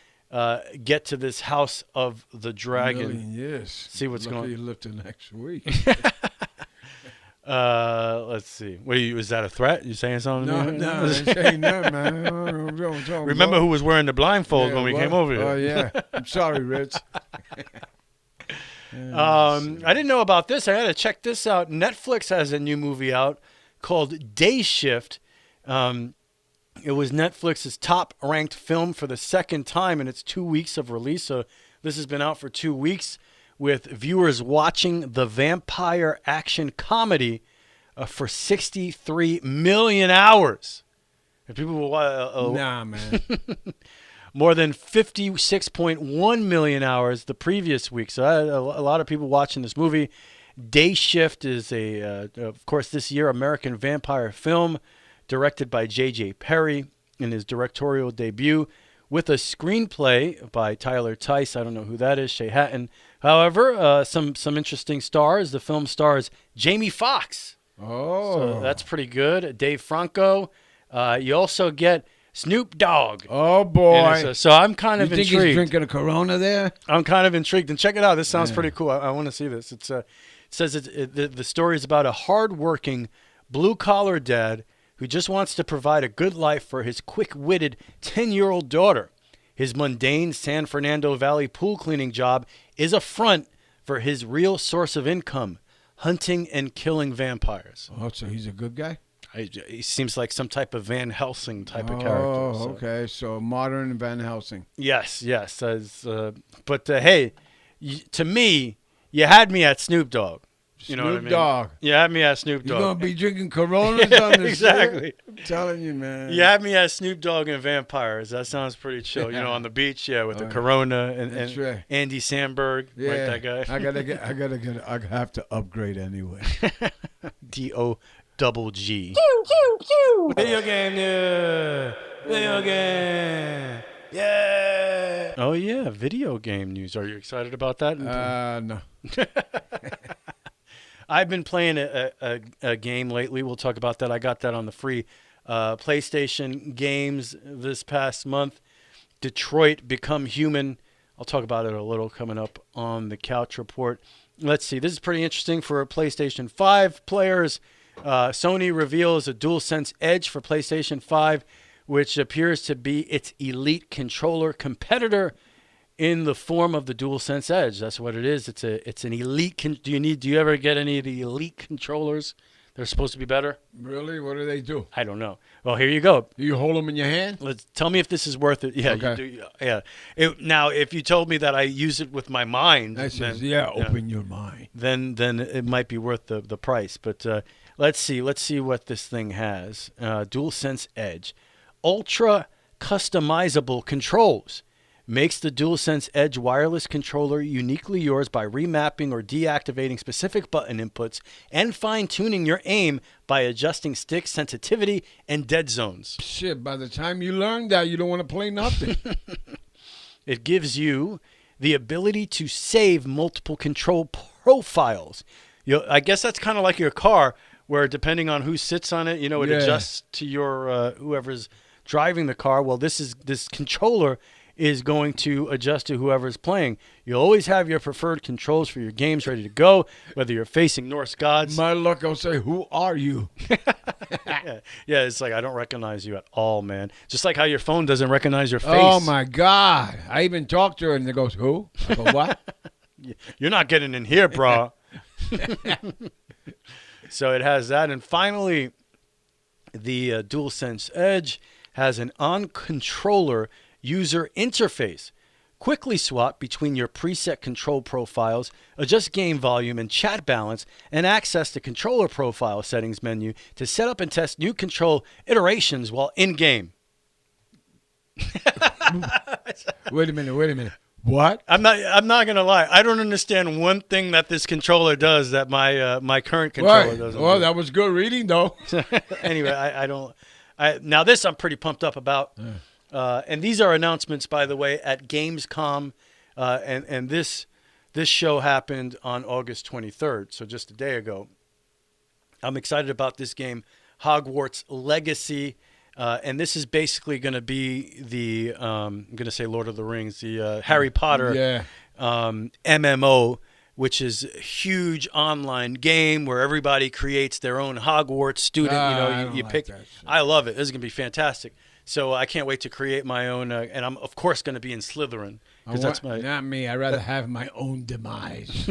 get to this House of the Dragon. A million years. See what's going on. You live till next week. Let's see. Was that a threat? You saying something? No, I ain't saying nothing, man. Remember who was wearing the blindfold when we came over here? Oh, yeah. I'm sorry, Rich. I didn't know about this. I had to check this out. Netflix has a new movie out called Day Shift. It was Netflix's top-ranked film for the second time in its 2 weeks of release. So this has been out for 2 weeks, with viewers watching the vampire action comedy for 63 million hours. And people will nah, man. more than 56.1 million hours the previous week. So a lot of people watching this movie. Day Shift is of course, this year American vampire film directed by J.J. Perry in his directorial debut, with a screenplay by Tyler Tice. I don't know who that is. Shay Hatton. However, some interesting stars. The film stars Jamie Foxx. Oh. So that's pretty good. Dave Franco. You also get Snoop Dogg. Oh, boy. So I'm kind of intrigued. You think he's drinking a Corona there? I'm kind of intrigued. And check it out. This sounds pretty cool. I want to see this. It says the story is about a hardworking, blue-collar dad who just wants to provide a good life for his quick-witted 10-year-old daughter. His mundane San Fernando Valley pool cleaning job is a front for his real source of income, hunting and killing vampires. Oh, so he's a good guy? He seems like some type of Van Helsing type of character. Oh, okay. So modern Van Helsing. Yes. But hey, to me, you had me at Snoop Dogg. You know what I mean? Dogg. You had me at Snoop Dogg. You're going to be drinking Coronas on this exactly. I'm telling you, man. You had me at Snoop Dogg and vampires. That sounds pretty chill. You know, on the beach, with the Corona and right. Andy Samberg, yeah, right, that guy. I have to upgrade anyway. D-O-double-G. Video game news. Video game. Yeah. Oh, yeah. Video game news. Are you excited about that? No. I've been playing a game lately. We'll talk about that. I got that on the free PlayStation games this past month. Detroit Become Human. I'll talk about it a little coming up on the Couch Report. Let's see. This is pretty interesting for PlayStation 5 players. Sony reveals a DualSense Edge for PlayStation 5, which appears to be its elite controller competitor in the form of the DualSense Edge. That's what it is. It's an elite. Do you ever get any of the elite controllers? They're supposed to be better. Really? What do they do? I don't know. Well, here you go. Do you hold them in your hand? Tell me if this is worth it. Yeah, okay. You do. Yeah. Now, if you told me that I use it with my mind, open your mind. Then it might be worth the price. But let's see what this thing has. DualSense Edge, ultra customizable controls. Makes the DualSense Edge wireless controller uniquely yours by remapping or deactivating specific button inputs and fine-tuning your aim by adjusting stick sensitivity and dead zones. Shit, by the time you learn that, you don't want to play nothing. It gives you the ability to save multiple control profiles. I guess that's kind of like your car, where depending on who sits on it, it adjusts to your whoever's driving the car. Well, this controller is going to adjust to whoever's playing. You'll always have your preferred controls for your games ready to go, whether you're facing Norse gods. My luck, I'll say, who are you? Yeah, it's like, I don't recognize you at all, man. Just like how your phone doesn't recognize your face. Oh, my God. I even talked to her, and it goes, who? I go, what? You're not getting in here, bro. So it has that. And finally, the DualSense Edge has an on-controller user interface. Quickly swap between your preset control profiles, adjust game volume and chat balance, and access the controller profile settings menu to set up and test new control iterations while in-game. Wait a minute. What? I'm not gonna lie. I don't understand one thing that this controller does that my current controller doesn't. Well, do. that was good reading, though. Anyway, I don't. Now this I'm pretty pumped up about. And these are announcements, by the way, at Gamescom, and this show happened on August 23rd, so just a day ago. I'm excited about this game, Hogwarts Legacy, and this is basically going to be the I'm going to say Lord of the Rings, the Harry Potter MMO, which is a huge online game where everybody creates their own Hogwarts student. You pick. I love it. This is going to be fantastic. So I can't wait to create my own, and I'm of course going to be in Slytherin because that's my. Not me. I'd rather have my own demise.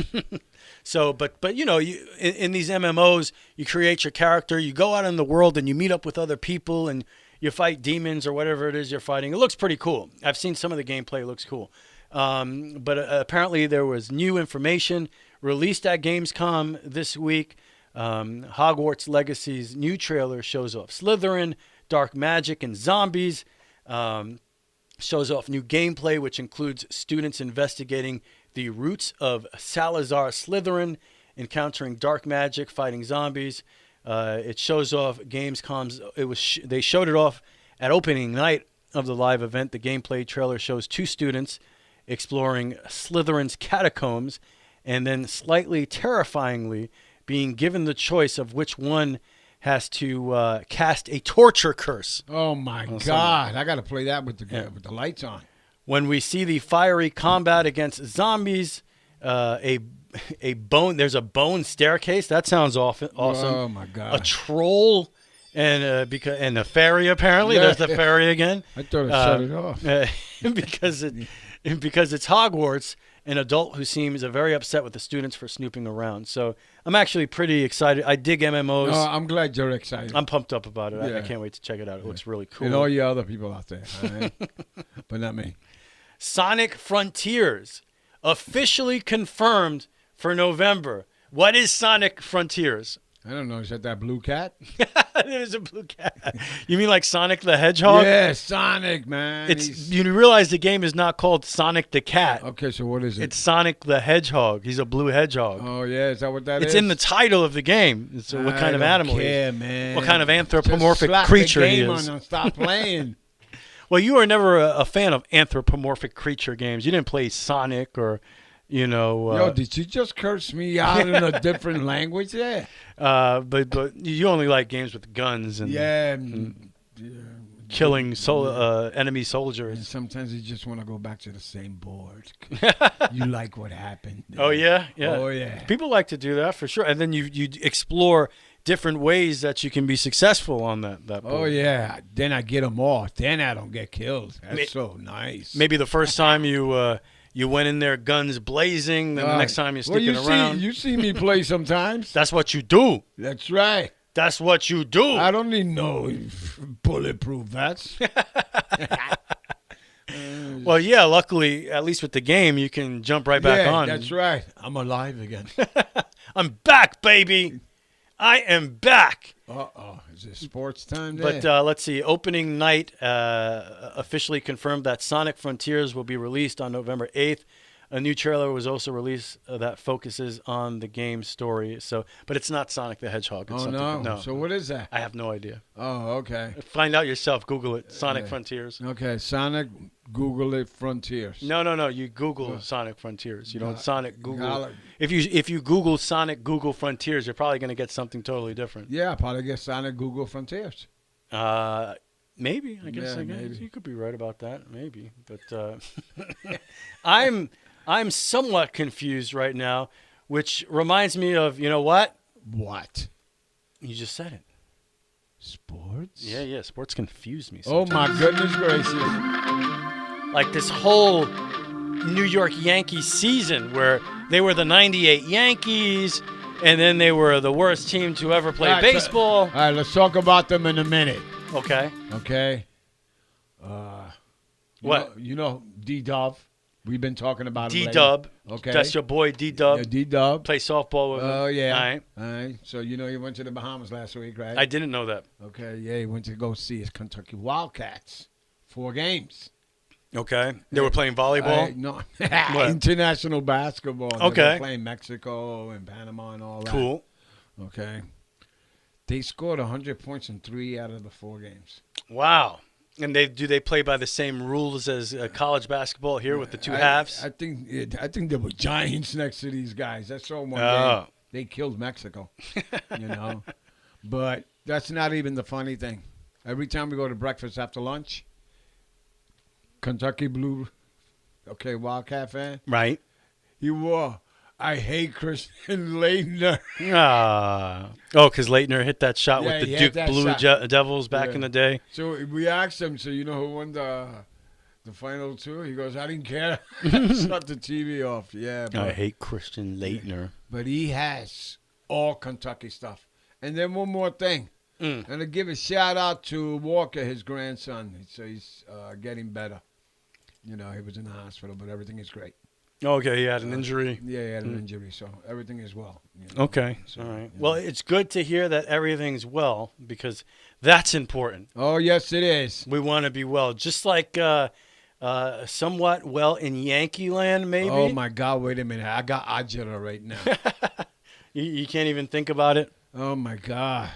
So, but in these MMOs, you create your character, you go out in the world, and you meet up with other people, and you fight demons or whatever it is you're fighting. It looks pretty cool. I've seen some of the gameplay. It looks cool. But apparently there was new information released at Gamescom this week. Hogwarts Legacy's new trailer shows off Slytherin, dark magic, and zombies. Shows off new gameplay, which includes students investigating the roots of Salazar Slytherin, encountering dark magic, fighting zombies. It shows off Gamescom's. They showed it off at opening night of the live event. The gameplay trailer shows 2 students exploring Slytherin's catacombs, and then slightly terrifyingly being given the choice of which one has to cast a torture curse. Oh my God! I got to play that with the lights on. When we see the fiery combat against zombies, there's a bone staircase. That sounds awesome. Oh my God! A troll and the fairy. Apparently, there's the fairy again. I thought it shut it off because it's Hogwarts. An adult who seems very upset with the students for snooping around. So I'm actually pretty excited. I dig MMOs. Oh, I'm glad you're excited. I'm pumped up about it. Yeah. I can't wait to check it out. It looks really cool. And all you other people out there, all right? But not me. Sonic Frontiers, officially confirmed for November. What is Sonic Frontiers? I don't know. Is that blue cat? There's a blue cat. You mean like Sonic the Hedgehog? Yeah, Sonic, man. You realize the game is not called Sonic the Cat. Okay, so what is it? It's Sonic the Hedgehog. He's a blue hedgehog. Oh, yeah. Is that what that is? It's in the title of the game. So what kind of animal he is. Man. What kind of anthropomorphic Just creature the he game is. On and stop playing. Well, you were never a fan of anthropomorphic creature games. You didn't play Sonic or, Yo, did you just curse me out in a different language there? But you only like games with guns and killing enemy soldiers. And sometimes you just want to go back to the same board. You like what happened. Oh yeah. Oh yeah. People like to do that for sure, and then you explore different ways that you can be successful on that board. Oh yeah. Then I get them off. Then I don't get killed. That's so nice. Maybe the first time you went in there guns blazing, then the next time you're sticking around. You see me play sometimes. That's what you do. That's right. That's what you do. I don't need no bulletproof vests. Well, yeah, luckily, at least with the game, you can jump right back on. That's right. I'm alive again. I'm back, baby. I am back. Uh-oh. Is it sports time there? But let's see. Opening night officially confirmed that Sonic Frontiers will be released on November 8th. A new trailer was also released that focuses on the game's story. But it's not Sonic the Hedgehog. It's no. So what is that? I have no idea. Oh, okay. Find out yourself. Google it. Sonic Frontiers. Okay, Sonic, Google it, Frontiers. No. You Google Sonic Frontiers. You don't Sonic Google. If you Google Sonic Google Frontiers, you're probably going to get something totally different. Yeah, I'll probably get Sonic Google Frontiers. Maybe. I guess maybe. You could be right about that. Maybe. But I'm somewhat confused right now, which reminds me of, you know what? What? You just said it. Sports? Yeah. Sports confuse me sometimes. Oh, my goodness gracious. Like this whole New York Yankees season where they were the 98 Yankees, and then they were the worst team to ever play baseball. All right, let's talk about them in a minute. Okay. What? You know D-Dove. We've been talking about him D-Dub. Okay. That's your boy D-Dub. Yeah, D-Dub. Play softball with him. Oh, yeah. All right. So, he went to the Bahamas last week, right? I didn't know that. Okay, yeah. He went to go see his Kentucky Wildcats. 4 games. Okay. They were playing volleyball? No. International basketball. Okay. They were playing Mexico and Panama and all that. Cool. Okay. They scored 100 points in 3 out of the 4 games. Wow. And do they play by the same rules as college basketball here with the 2 halves? I think there were giants next to these guys. That's all one game. They killed Mexico, But that's not even the funny thing. Every time we go to breakfast after lunch, Kentucky Blue, Wildcat fan. Right. He wore I hate Christian Leitner. Because Leitner hit that shot with the Duke Blue Devils back in the day. So we asked him, so you know who won the final two? He goes, I didn't care. Shut the TV off. Yeah. But, I hate Christian Leitner. But he has all Kentucky stuff. And then one more thing. And to give a shout out to Walker, his grandson. So he's getting better. You know, he was in the hospital, but everything is great. Okay, he had an injury. Yeah, he had an injury, so everything is well. You know? Okay, so, all right. Well, it's good to hear that everything's well because that's important. Oh, yes, it is. We want to be well, just like somewhat well in Yankee land, maybe. Oh, my God, wait a minute. I got agita right now. You can't even think about it? Oh, my God.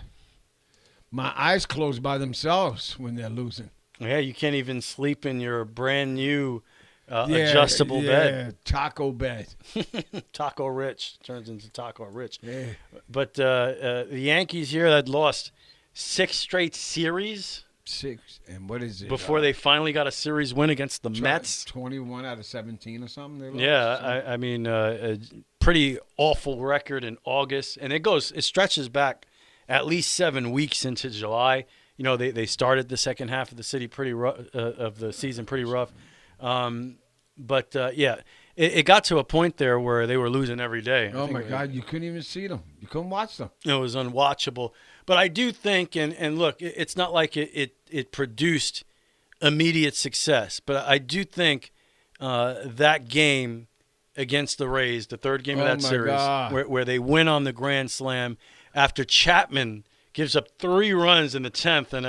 My eyes close by themselves when they're losing. Yeah, you can't even sleep in your brand new adjustable bed. Yeah, taco bed. Taco Rich. Turns into Taco Rich. Yeah. But the Yankees here had lost 6 straight series. 6. And what is it? Before they finally got a series win against the Mets. 21 out of 17 or something they lost. Yeah, I mean, a pretty awful record in August. And it stretches back at least 7 weeks into July. You know, they started the second half of the season pretty rough. But it got to a point there where they were losing every day. Oh, my God, you couldn't even see them. You couldn't watch them. It was unwatchable. But I do think, and look, it's not like it produced immediate success. But I do think that game against the Rays, the third game of that series, where they win on the Grand Slam after Chapman gives up 3 runs in the 10th. And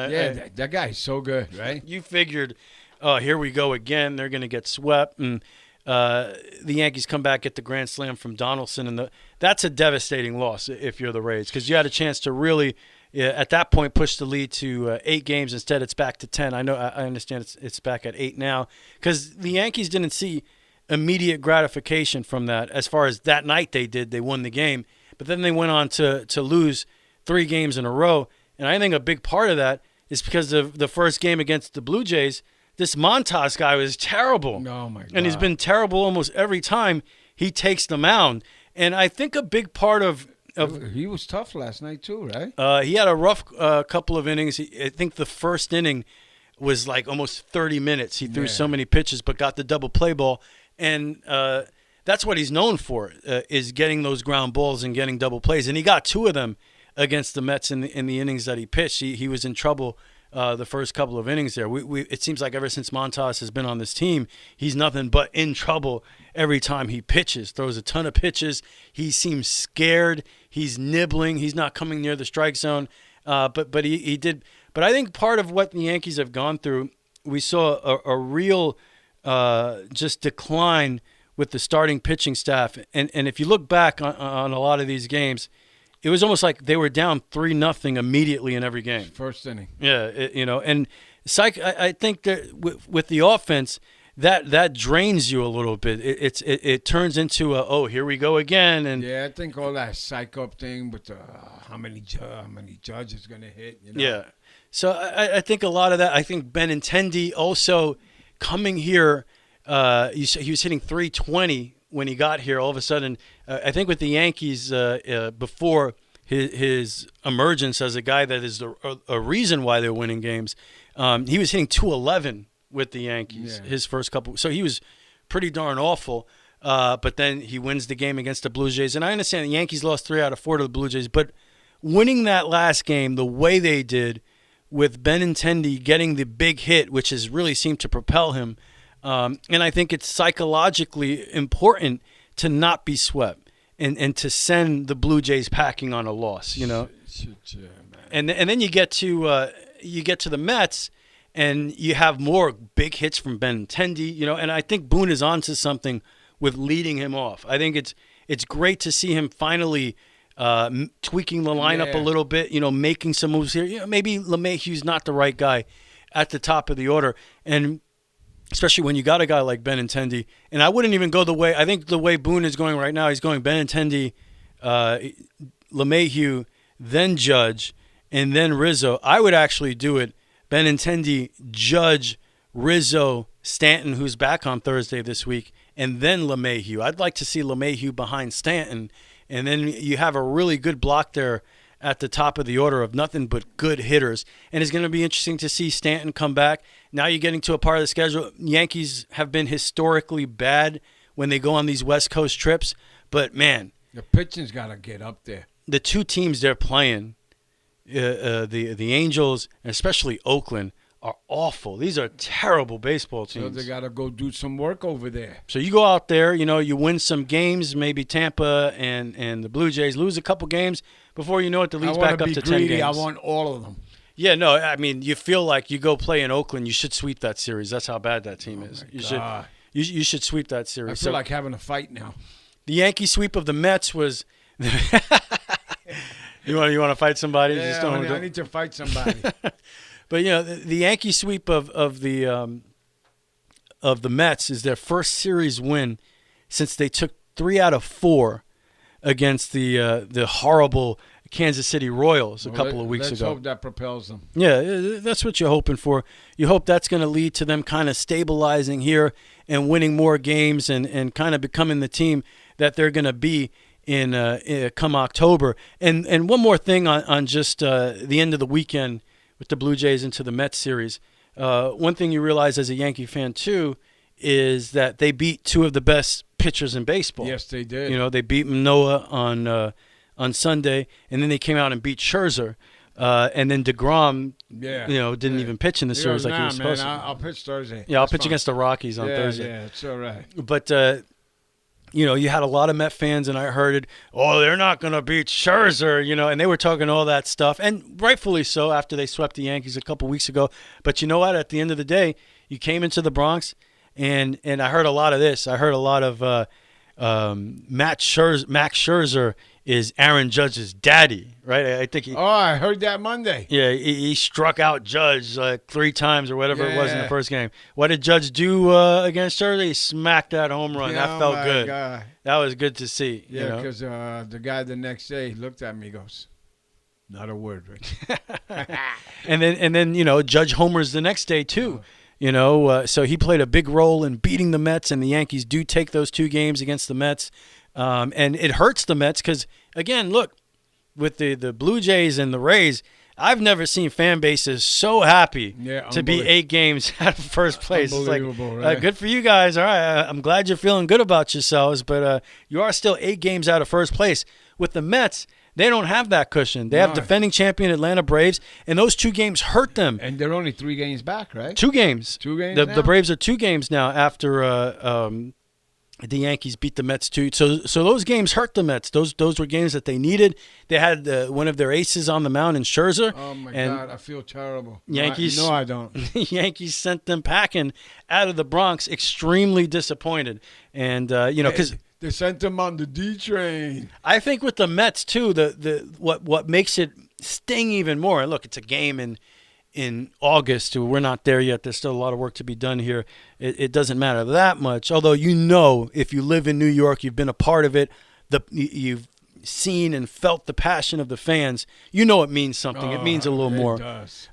that guy's so good, right? You figured, oh, here we go again. They're going to get swept. And the Yankees come back, get the Grand Slam from Donaldson. And that's a devastating loss if you're the Rays because you had a chance to really, at that point, push the lead to 8 games. Instead, it's back to 10. I understand it's back at 8 now because the Yankees didn't see immediate gratification from that. As far as that night they did, they won the game. But then they went on to lose 3 games in a row. And I think a big part of that is because of the first game against the Blue Jays. This Montas guy was terrible. Oh, my God. And he's been terrible almost every time he takes the mound. And I think a big part of he was tough last night too, right? He had a rough couple of innings. I think the first inning was like almost 30 minutes. He threw so many pitches but got the double play ball. And that's what he's known for, is getting those ground balls and getting double plays. And he got 2 of them against the Mets in the innings that he pitched. He was in trouble the first couple of innings there. It seems like ever since Montas has been on this team, he's nothing but in trouble every time he pitches. Throws a ton of pitches. He seems scared. He's nibbling. He's not coming near the strike zone. But he did. But I think part of what the Yankees have gone through, we saw a real just decline with the starting pitching staff. And if you look back on a lot of these games, it was almost like they were down 3-0 immediately in every game. First inning. Yeah, and I think that with the offense, that drains you a little bit. It turns into here we go again. And yeah, I think all that psych up thing with how many judges going to hit. You know? Yeah, so I think a lot of that. I think Benintendi also coming here. He was hitting 320 when he got here. All of a sudden, I think with the Yankees before his emergence as a guy that is a reason why they're winning games, he was hitting 211 with the Yankees his first couple. So he was pretty darn awful. But then he wins the game against the Blue Jays. And I understand the Yankees lost 3 out of 4 to the Blue Jays, but winning that last game the way they did with Benintendi getting the big hit, which has really seemed to propel him. And I think it's psychologically important to not be swept and to send the Blue Jays packing on a loss, you know. And then you get to the Mets and you have more big hits from Benintendi, you know. And I think Boone is onto something with leading him off. I think it's great to see him finally tweaking the lineup a little bit, you know, making some moves here. You know, maybe LeMahieu's not the right guy at the top of the order, and especially when you got a guy like Benintendi. And I wouldn't even go I think the way Boone is going right now, he's going Benintendi, LeMahieu, then Judge, and then Rizzo. I would actually do it Benintendi, Judge, Rizzo, Stanton, who's back on Thursday this week, and then LeMahieu. I'd like to see LeMahieu behind Stanton, and then you have a really good block there at the top of the order of nothing but good hitters. And it's going to be interesting to see Stanton come back. Now you're getting to a part of the schedule. Yankees have been historically bad when they go on these West Coast trips. But, man. The pitching's got to get up there. The two teams they're playing, the Angels, and especially Oakland, are awful. These are terrible baseball teams. So they got to go do some work over there. So you go out there, you win some games. Maybe Tampa and the Blue Jays lose a couple games. Before you know it, the lead's back up to 10 games. I want all of them. Yeah, no, I mean, you feel like you go play in Oakland, you should sweep that series. That's how bad that team is. You should sweep that series. I feel like having a fight now. The Yankee sweep of the Mets was. You want to fight somebody? Yeah, I need to fight somebody. But the Yankee sweep of the Mets is their first series win since they took 3 out of 4 against the horrible Kansas City Royals a couple of weeks ago. Let's hope that propels them. Yeah, that's what you're hoping for. You hope that's going to lead to them kind of stabilizing here and winning more games and kind of becoming the team that they're going to be in come October. And one more thing on just the end of the weekend with the Blue Jays into the Mets series. One thing you realize as a Yankee fan, too, is that they beat 2 of the best pitchers in baseball. Yes, they did. They beat Manoah on Sunday, and then they came out and beat Scherzer. And then DeGrom, didn't even pitch in the series like he was supposed to. I'll pitch Thursday. Yeah, I'll pitch against the Rockies on Thursday. Yeah, it's all right. But, you had a lot of Met fans, and I heard it, they're not going to beat Scherzer, and they were talking all that stuff, and rightfully so after they swept the Yankees a couple weeks ago. But you know what? At the end of the day, you came into the Bronx, and I heard a lot of this. I heard a lot of Max Scherzer is Aaron Judge's daddy, right? I think I heard that Monday. Yeah, he struck out Judge like 3 times or whatever it was in the first game. What did Judge do against Scherzer? He smacked that home run. That felt good. God. That was good to see. Yeah, because the guy the next day looked at me and goes, not a word, Rich. and then Judge homers the next day too. So he played a big role in beating the Mets, and the Yankees do take those 2 games against the Mets. And it hurts the Mets because, again, look, with the Blue Jays and the Rays, I've never seen fan bases so happy to be 8 games out of first place. It's like, right? Good for you guys. All right, I'm glad you're feeling good about yourselves, but you are still 8 games out of first place. With the Mets, they don't have that cushion. They have defending champion Atlanta Braves, and those 2 games hurt them. And they're only 3 games back, right? 2 games. 2 games The now? Braves are 2 games now after the Yankees beat the Mets too. So those games hurt the Mets. Those were games that they needed. They had one of their aces on the mound in Scherzer. Oh, my God. I feel terrible. Yankees. No, I don't. Yankees sent them packing out of the Bronx, extremely disappointed. And, because they sent them on the D train. I think with the Mets too, what makes it sting even more, and look, it's a game in August. We're not there yet. There's still a lot of work to be done here. It doesn't matter that much. Although, if you live in New York, you've been a part of it, you've seen and felt the passion of the fans, it means something. It means a little more. It does.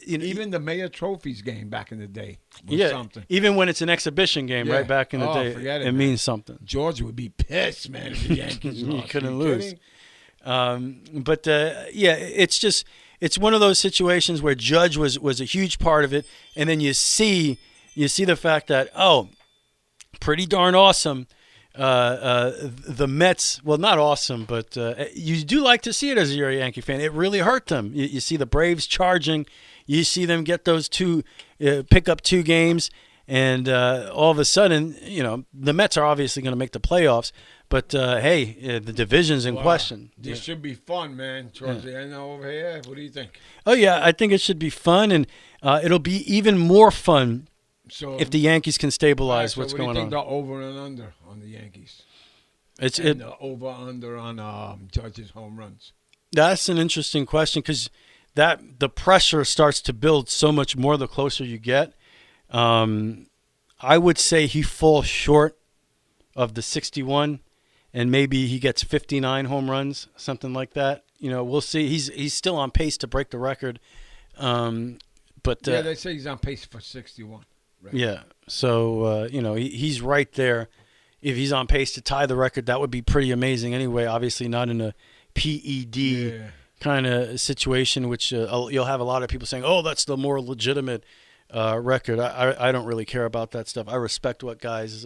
Even the Mayor Trophies game back in the day was something. Even when it's an exhibition game, right back in the day, forget it means something. Georgia would be pissed, man, if the Yankees lost. You couldn't lose. It's just... It's one of those situations where Judge was a huge part of it, and then you see the fact that, pretty darn awesome. The Mets, well, not awesome, but you do like to see it as you're a Yankee fan. It really hurt them. You see the Braves charging. You see them get those 2, pick up 2 games, and all of a sudden, the Mets are obviously going to make the playoffs. But, the division's in question. This should be fun, man. Towards the end over here. What do you think? Oh, yeah, I think it should be fun, and it'll be even more fun if the Yankees can stabilize what's going on. What do you think the over and under on the Yankees? The over-under on Judge's home runs? That's an interesting question because the pressure starts to build so much more the closer you get. I would say he falls short of the 61. And maybe he gets 59 home runs, something like that. We'll see. He's still on pace to break the record. They say he's on pace for 61. Right. Yeah. So, he's right there. If he's on pace to tie the record, that would be pretty amazing anyway. Obviously not in a PED kind of situation, which you'll have a lot of people saying, oh, that's the more legitimate record. I don't really care about that stuff. I respect what guys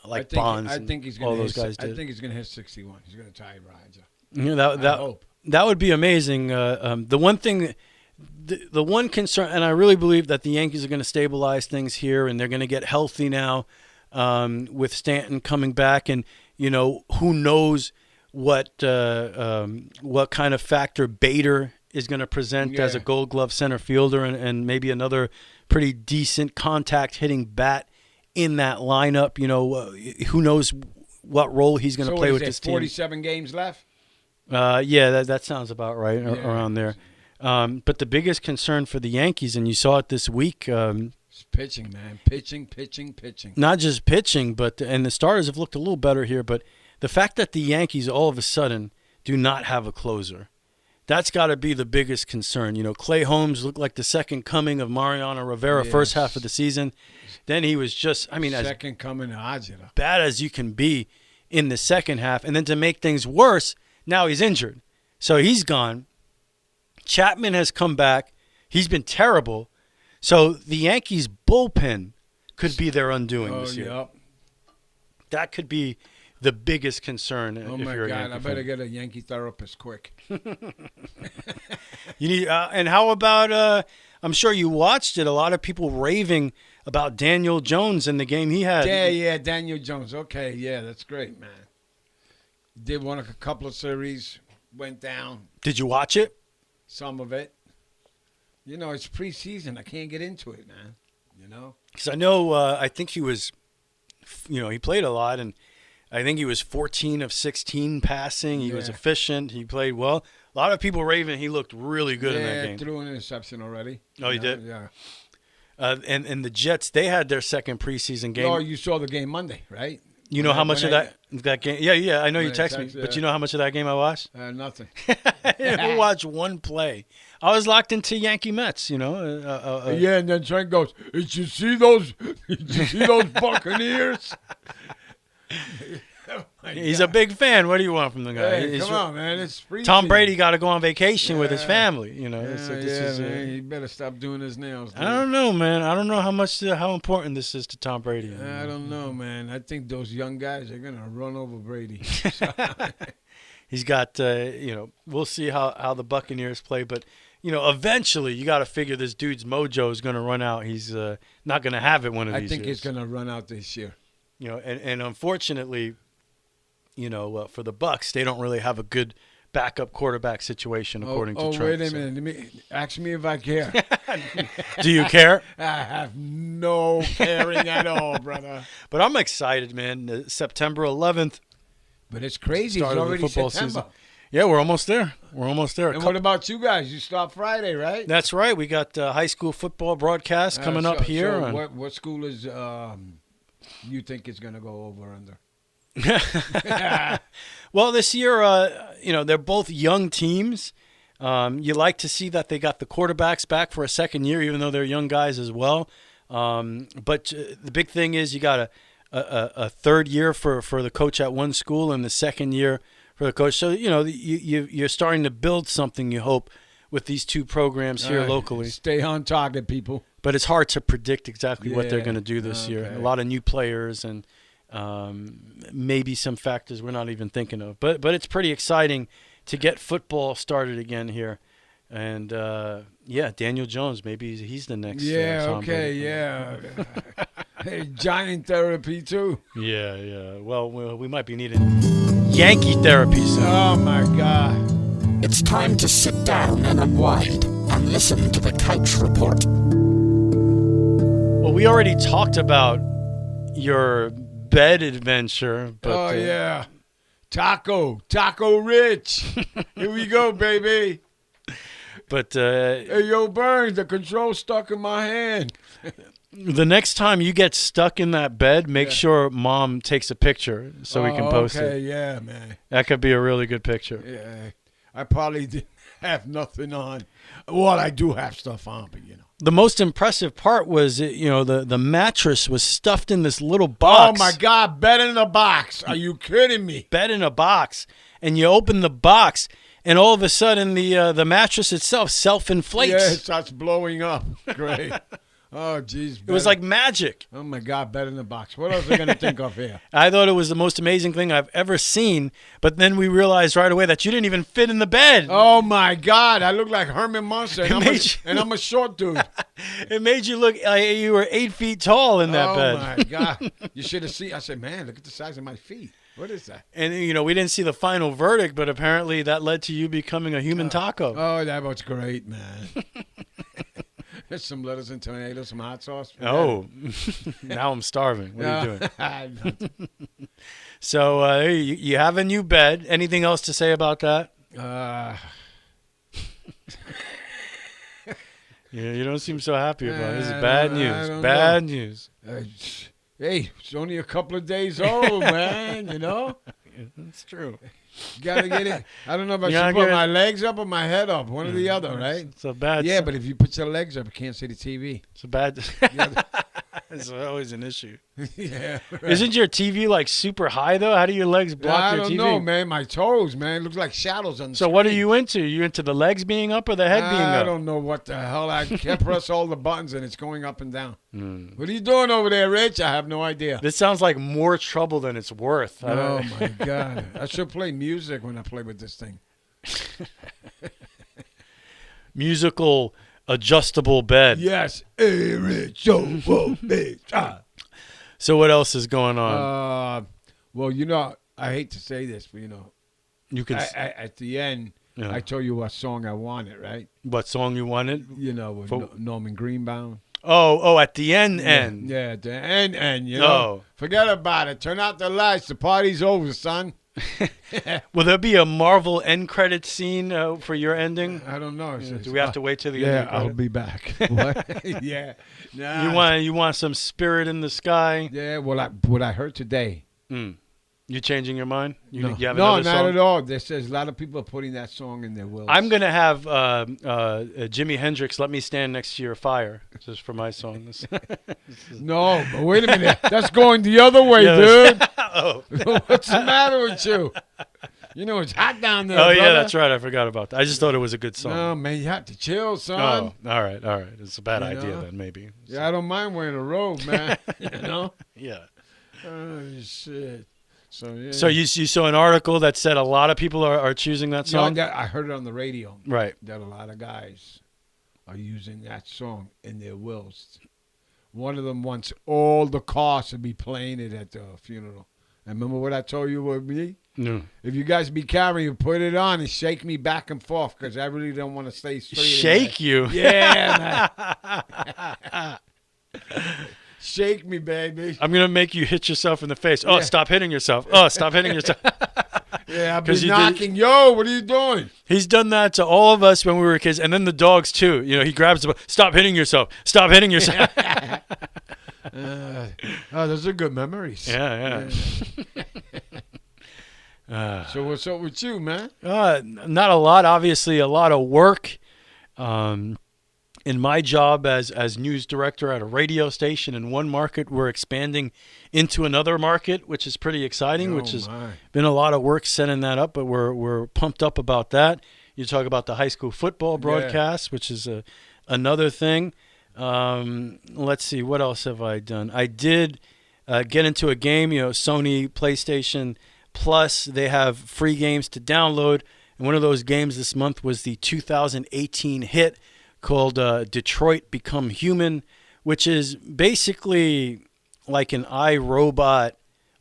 like Bonds I think he's and all those guys I did. think he's going to hit 61. He's going to tie Roger. I hope. That would be amazing. The one thing, the one concern, and I really believe that the Yankees are going to stabilize things here, and they're going to get healthy now with Stanton coming back, and who knows what kind of factor Bader is going to present as a Gold Glove center fielder, and maybe another pretty decent contact hitting bat in that lineup. Who knows what role he's going to play with this team. 47 games left. That sounds about right around there. But the biggest concern for the Yankees, and you saw it this week, it's pitching, man. Pitching. Not just pitching, and the starters have looked a little better here, but the fact that the Yankees all of a sudden do not have a closer, that's got to be the biggest concern. Clay Holmes looked like the second coming of Mariano Rivera first half of the season. Then he was just, second coming of Ajita. Bad as you can be in the second half. And then to make things worse, now he's injured. So he's gone. Chapman has come back. He's been terrible. So the Yankees' bullpen could be their undoing this year. Yep. That could be the biggest concern. Oh, my God. I better get a Yankee therapist quick. You need, and how about, I'm sure you watched it, a lot of people raving about Daniel Jones and the game he had. Yeah, Daniel Jones. Okay, yeah, that's great, man. Did a couple of series, went down. Did you watch it? Some of it. It's preseason. I can't get into it, man. Because I know, I think he was, he played a lot, and I think he was 14 of 16 passing. He was efficient. He played well. A lot of people raving he looked really good in that game. Yeah, threw an interception already. Oh, he did? Yeah. And the Jets, they had their second preseason game. Oh, you saw the game Monday, right? You know how much of that game? Yeah. I know you texted me, but you know how much of that game I watched? Nothing. I watched one play. I was locked into Yankee Mets. And then Trent goes, "Did you see those? Buccaneers?" He's a big fan. What do you want from the guy? Hey, come on, man. It's free. Tom Brady got to go on vacation with his family. Man. He better stop doing his nails. Dude. I don't know, man. I don't know how important this is to Tom Brady. I don't know, man. I think those young guys are gonna run over Brady. He's got, we'll see how the Buccaneers play, but eventually you got to figure this dude's mojo is going to run out. He's not going to have it one of these years. I think it's going to run out this year. And unfortunately, for the Bucs, they don't really have a good backup quarterback situation, according to Trent. Oh, wait a minute. Ask me if I care. Do you care? I have no caring at all, brother. But I'm excited, man. September 11th. But it's crazy. It's already football season. Yeah, we're almost there. And what about you guys? You start Friday, right? That's right. We got high school football broadcast coming up here. So what school is you think is going to go over under? Well, this year, they're both young teams. You like to see that they got the quarterbacks back for a second year, even though they're young guys as well. But the big thing is you got a third year for the coach at one school and the second year for the coach. So, you're starting to build something, you hope, with these two programs here locally. Stay on target, people. But it's hard to predict exactly what they're going to do this year. A lot of new players and maybe some factors we're not even thinking of. But it's pretty exciting to get football started again here. And, Daniel Jones, maybe he's the next. Tom Brady. Hey, giant therapy, too. Yeah. Well, we might be needing Yankee therapy soon. Oh, my God. It's time to sit down and unwind and listen to the Couch Report. Well, we already talked about your bed adventure. But, Taco Rich. Here we go, baby. But hey, yo, Burns, the control's stuck in my hand. The next time you get stuck in that bed, make sure Mom takes a picture so we can post it. Okay, yeah, man. That could be a really good picture. Yeah, I probably didn't have nothing on. Well, I do have stuff on, but the most impressive part was, the mattress was stuffed in this little box. Oh, my God. Bed in a box. Are you kidding me? Bed in a box. And you open the box, and all of a sudden the mattress itself self-inflates. Yeah, it starts blowing up. Great. Oh, geez. It was like magic. Oh, my God. Bed in a box. What else are we going to think of here? I thought it was the most amazing thing I've ever seen, but then we realized right away that you didn't even fit in the bed. Oh, my God. I look like Herman Munster, and I'm a short dude. It made you look like you were 8 feet tall in that bed. Oh, my God. You should have seen. I said, man, look at the size of my feet. What is that? And, we didn't see the final verdict, but apparently that led to you becoming a human taco. Oh, that was great, man. There's some lettuce and tomatoes, some hot sauce. Oh, now I'm starving. What are you doing? So you have a new bed. Anything else to say about that? Yeah, you don't seem so happy about it. This is bad news. Bad news. Hey, it's only a couple of days old, man, That's true. You got to get it. I don't know if I should put my legs up or my head up. One or the other, right? It's a bad... Yeah, but if you put your legs up, you can't see the TV. It's a bad... It's always an issue. Yeah. Right. Isn't your TV, super high, though? How do your legs block your TV? I don't know, man. My toes, man. It looks like shadows on the screen. So what are you into? You into the legs being up or the head being up? I don't know what the hell. I can't press all the buttons, and it's going up and down. What are you doing over there, Rich? I have no idea. This sounds like more trouble than it's worth. Oh, my God. I should play music when I play with this thing. Musical adjustable bed. Yes. Hey, Rich. So what else is going on? Well, I hate to say this, but, you can at the end, I told you what song I wanted, right? What song you wanted? With Norman Greenbaum. Oh, at the end. Yeah, at the end, Forget about it. Turn out the lights. The party's over, son. Will there be a Marvel end credit scene for your ending? I don't know. Do we have to wait till the end? Yeah, I'll be back. What? Yeah. Nah. You want some spirit in the sky? Yeah, what I heard today. You changing your mind? You have no, another not song? at all. There's a lot of people are putting that song in their wills. I'm going to have Jimi Hendrix, Let Me Stand Next to Your Fire, just for my song. No, but wait a minute. That's going the other way, dude. Oh. What's the matter with you? It's hot down there, yeah, brother. that's right. I forgot about that. I just thought it was a good song. No, man, you have to chill, son. Oh, all right. It's a bad idea then, maybe. Yeah, I don't mind wearing a robe, man. Yeah. Oh, shit. So, yeah. So you saw an article that said a lot of people are choosing that song? Yeah, I heard it on the radio. Right. That a lot of guys are using that song in their wills. One of them wants all the cars to be playing it at the funeral. And remember what I told you with me? No. If you guys be carrying, put it on and shake me back and forth because I really don't want to stay straight. Shake you? Yeah, man. Shake me, baby. I'm going to make you hit yourself in the face. Oh, stop hitting yourself. Oh, stop hitting yourself. Yeah, I've been knocking. Yo, what are you doing? He's done that to all of us when we were kids, and then the dogs, too. He grabs the... Stop hitting yourself. Stop hitting yourself. Those are good memories. Yeah. So what's up with you, man? Not a lot. Obviously, a lot of work. In my job as news director at a radio station in one market, we're expanding into another market, which is pretty exciting, which has been a lot of work setting that up, but we're pumped up about that. You talk about the high school football broadcast, which is another thing. Let's see, what else have I done? I did get into a game, Sony PlayStation Plus. They have free games to download, and one of those games this month was the 2018 hit called Detroit Become Human, which is basically like an iRobot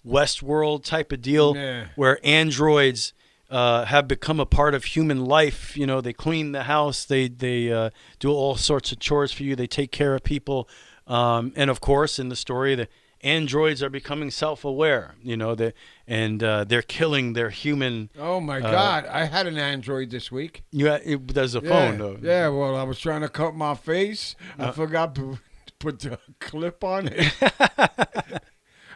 Westworld type of deal where androids have become a part of human life. They clean the house, they do all sorts of chores for you, they take care of people, and of course in the story the androids are becoming self-aware, they're killing their human. Oh my God! I had an android this week. There's a phone though. Yeah, well, I was trying to cut my face. I forgot to put the clip on it.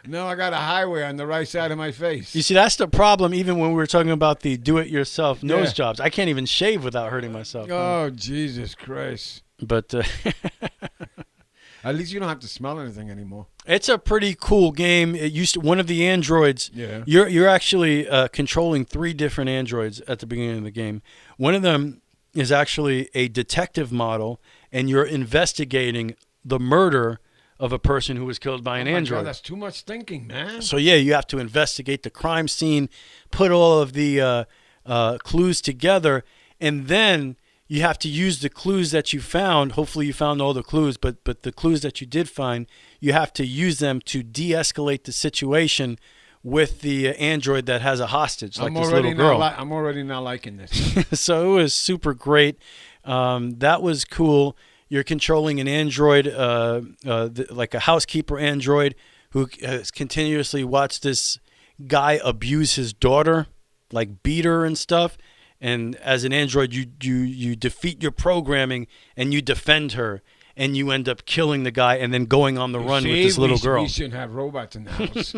No, I got a highway on the right side of my face. You see, that's the problem. Even when we were talking about the do-it-yourself nose jobs, I can't even shave without hurting myself. Oh, Jesus Christ! But at least you don't have to smell anything anymore. It's a pretty cool game. It used to, one of the androids. Yeah. You're actually controlling 3 different androids at the beginning of the game. One of them is actually a detective model, and you're investigating the murder of a person who was killed by an android. God, that's too much thinking, man. So yeah, you have to investigate the crime scene, put all of the clues together, and then you have to use the clues that you found. Hopefully you found all the clues, but the clues that you did find, you have to use them to de-escalate the situation with the android that has a hostage, like this little girl. I'm already not liking this. So it was super great. That was cool. You're controlling an android, like a housekeeper android, who has continuously watched this guy abuse his daughter, like beat her and stuff. And as an android, you defeat your programming and you defend her, and you end up killing the guy and then going on the run with this little girl. We shouldn't have robots in the house.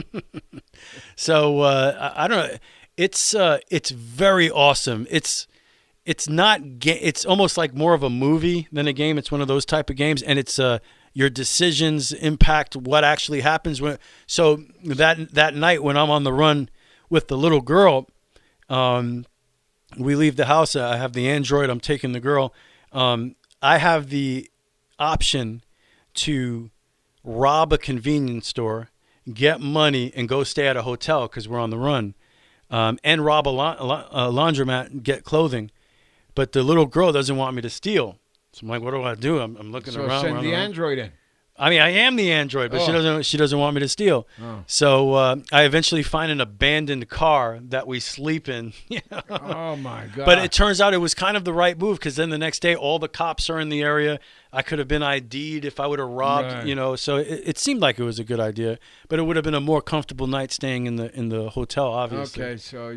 So I don't know. It's very awesome. It's almost like more of a movie than a game. It's one of those type of games, and it's your decisions impact what actually happens when. So that night when I'm on the run with the little girl, we leave the house. I have the android. I'm taking the girl. I have the option to rob a convenience store, get money, and go stay at a hotel because we're on the run, and rob a laundromat and get clothing. But the little girl doesn't want me to steal. So I'm like, what do I do? I'm looking around. So send the android in. I mean, I am the android, but she doesn't want me to steal. Oh. So I eventually find an abandoned car that we sleep in. Oh, my God. But it turns out it was kind of the right move, because then the next day all the cops are in the area. I could have been ID'd if I would have robbed, So it seemed like it was a good idea. But it would have been a more comfortable night staying in the hotel, obviously. Okay, so,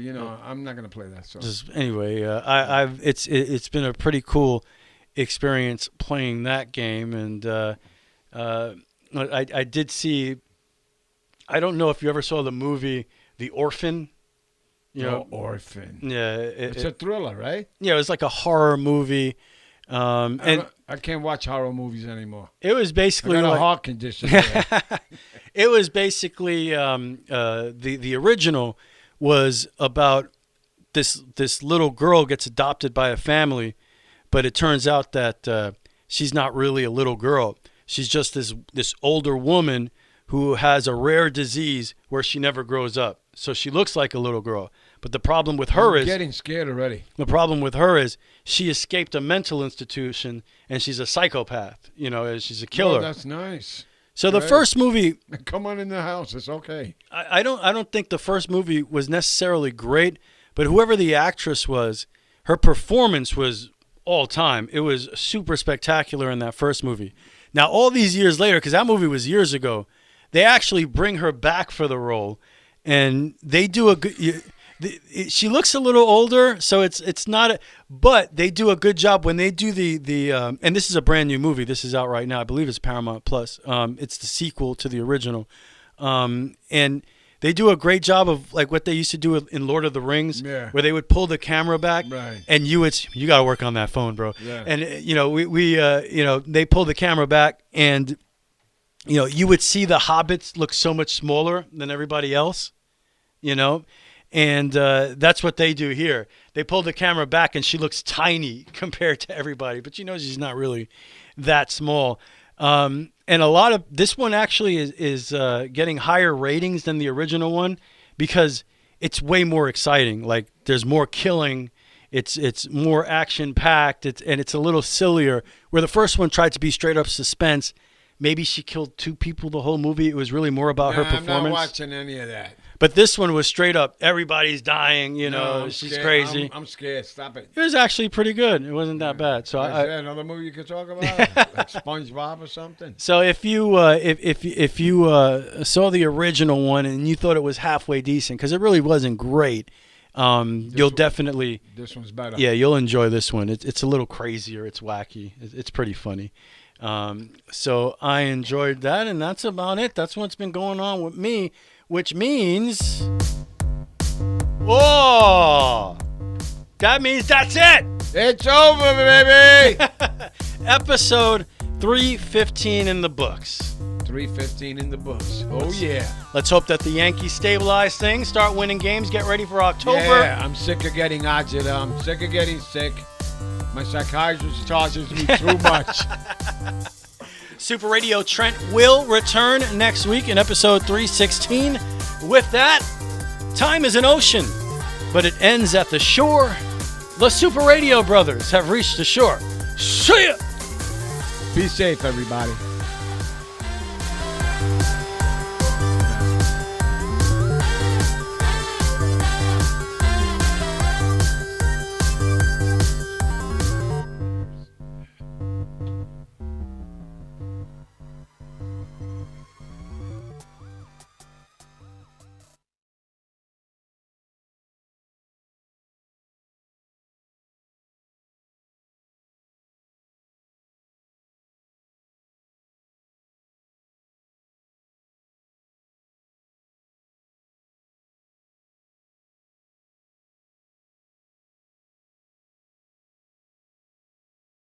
I'm not going to play that. So. Anyway, it's been a pretty cool experience playing that game, and I did see. I don't know if you ever saw the movie The Orphan. Orphan. Yeah, it's a thriller, right? Yeah, it was like a horror movie. And I can't watch horror movies anymore. It was basically I got a heart condition. It was basically the original was about this little girl gets adopted by a family, but it turns out that she's not really a little girl. She's just this older woman who has a rare disease where she never grows up. So she looks like a little girl. But the problem with her is... getting scared already. The problem with her is she escaped a mental institution, and she's a psychopath. She's a killer. Oh, that's nice. So the first movie... Come on in the house. It's okay. I don't think the first movie was necessarily great, but whoever the actress was, her performance was all time. It was super spectacular in that first movie. Now, all these years later, because that movie was years ago, they actually bring her back for the role, and they do a good. She looks a little older, so it's not. But they do a good job when they do the and this is a brand new movie. This is out right now. I believe it's Paramount Plus. It's the sequel to the original, and they do a great job of like what they used to do in Lord of the Rings, where they would pull the camera back, and you got to work on that phone, bro. Yeah. And they pull the camera back, and you would see the hobbits look so much smaller than everybody else, and that's what they do here. They pull the camera back, and she looks tiny compared to everybody, but she's not really that small. And a lot of this one actually is getting higher ratings than the original one because it's way more exciting. Like there's more killing, it's more action packed, and it's a little sillier. Where the first one tried to be straight up suspense. Maybe she killed 2 people the whole movie. It was really more about her performance. I'm not watching any of that. But this one was straight up, everybody's dying, she's scared. crazy. I'm scared. Stop it. It was actually pretty good. It wasn't that bad. So is there another movie you could talk about? Like SpongeBob or something? So if you saw the original one and you thought it was halfway decent, because it really wasn't great, you'll definitely... This one's better. Yeah, you'll enjoy this one. It's a little crazier. It's wacky. It's pretty funny. So I enjoyed that, and that's about it. That's what's been going on with me, which means, that means that's it. It's over, baby. Episode 315 in the books. 315 in the books. Oh, yeah. Let's hope that the Yankees stabilize things, start winning games, get ready for October. Yeah, I'm sick of getting agita. I'm sick of getting sick. My psychiatrist charges me too much. Super Radio Trent will return next week in episode 316. With that, time is an ocean, but it ends at the shore. The Super Radio Brothers have reached the shore. See ya! Be safe, everybody.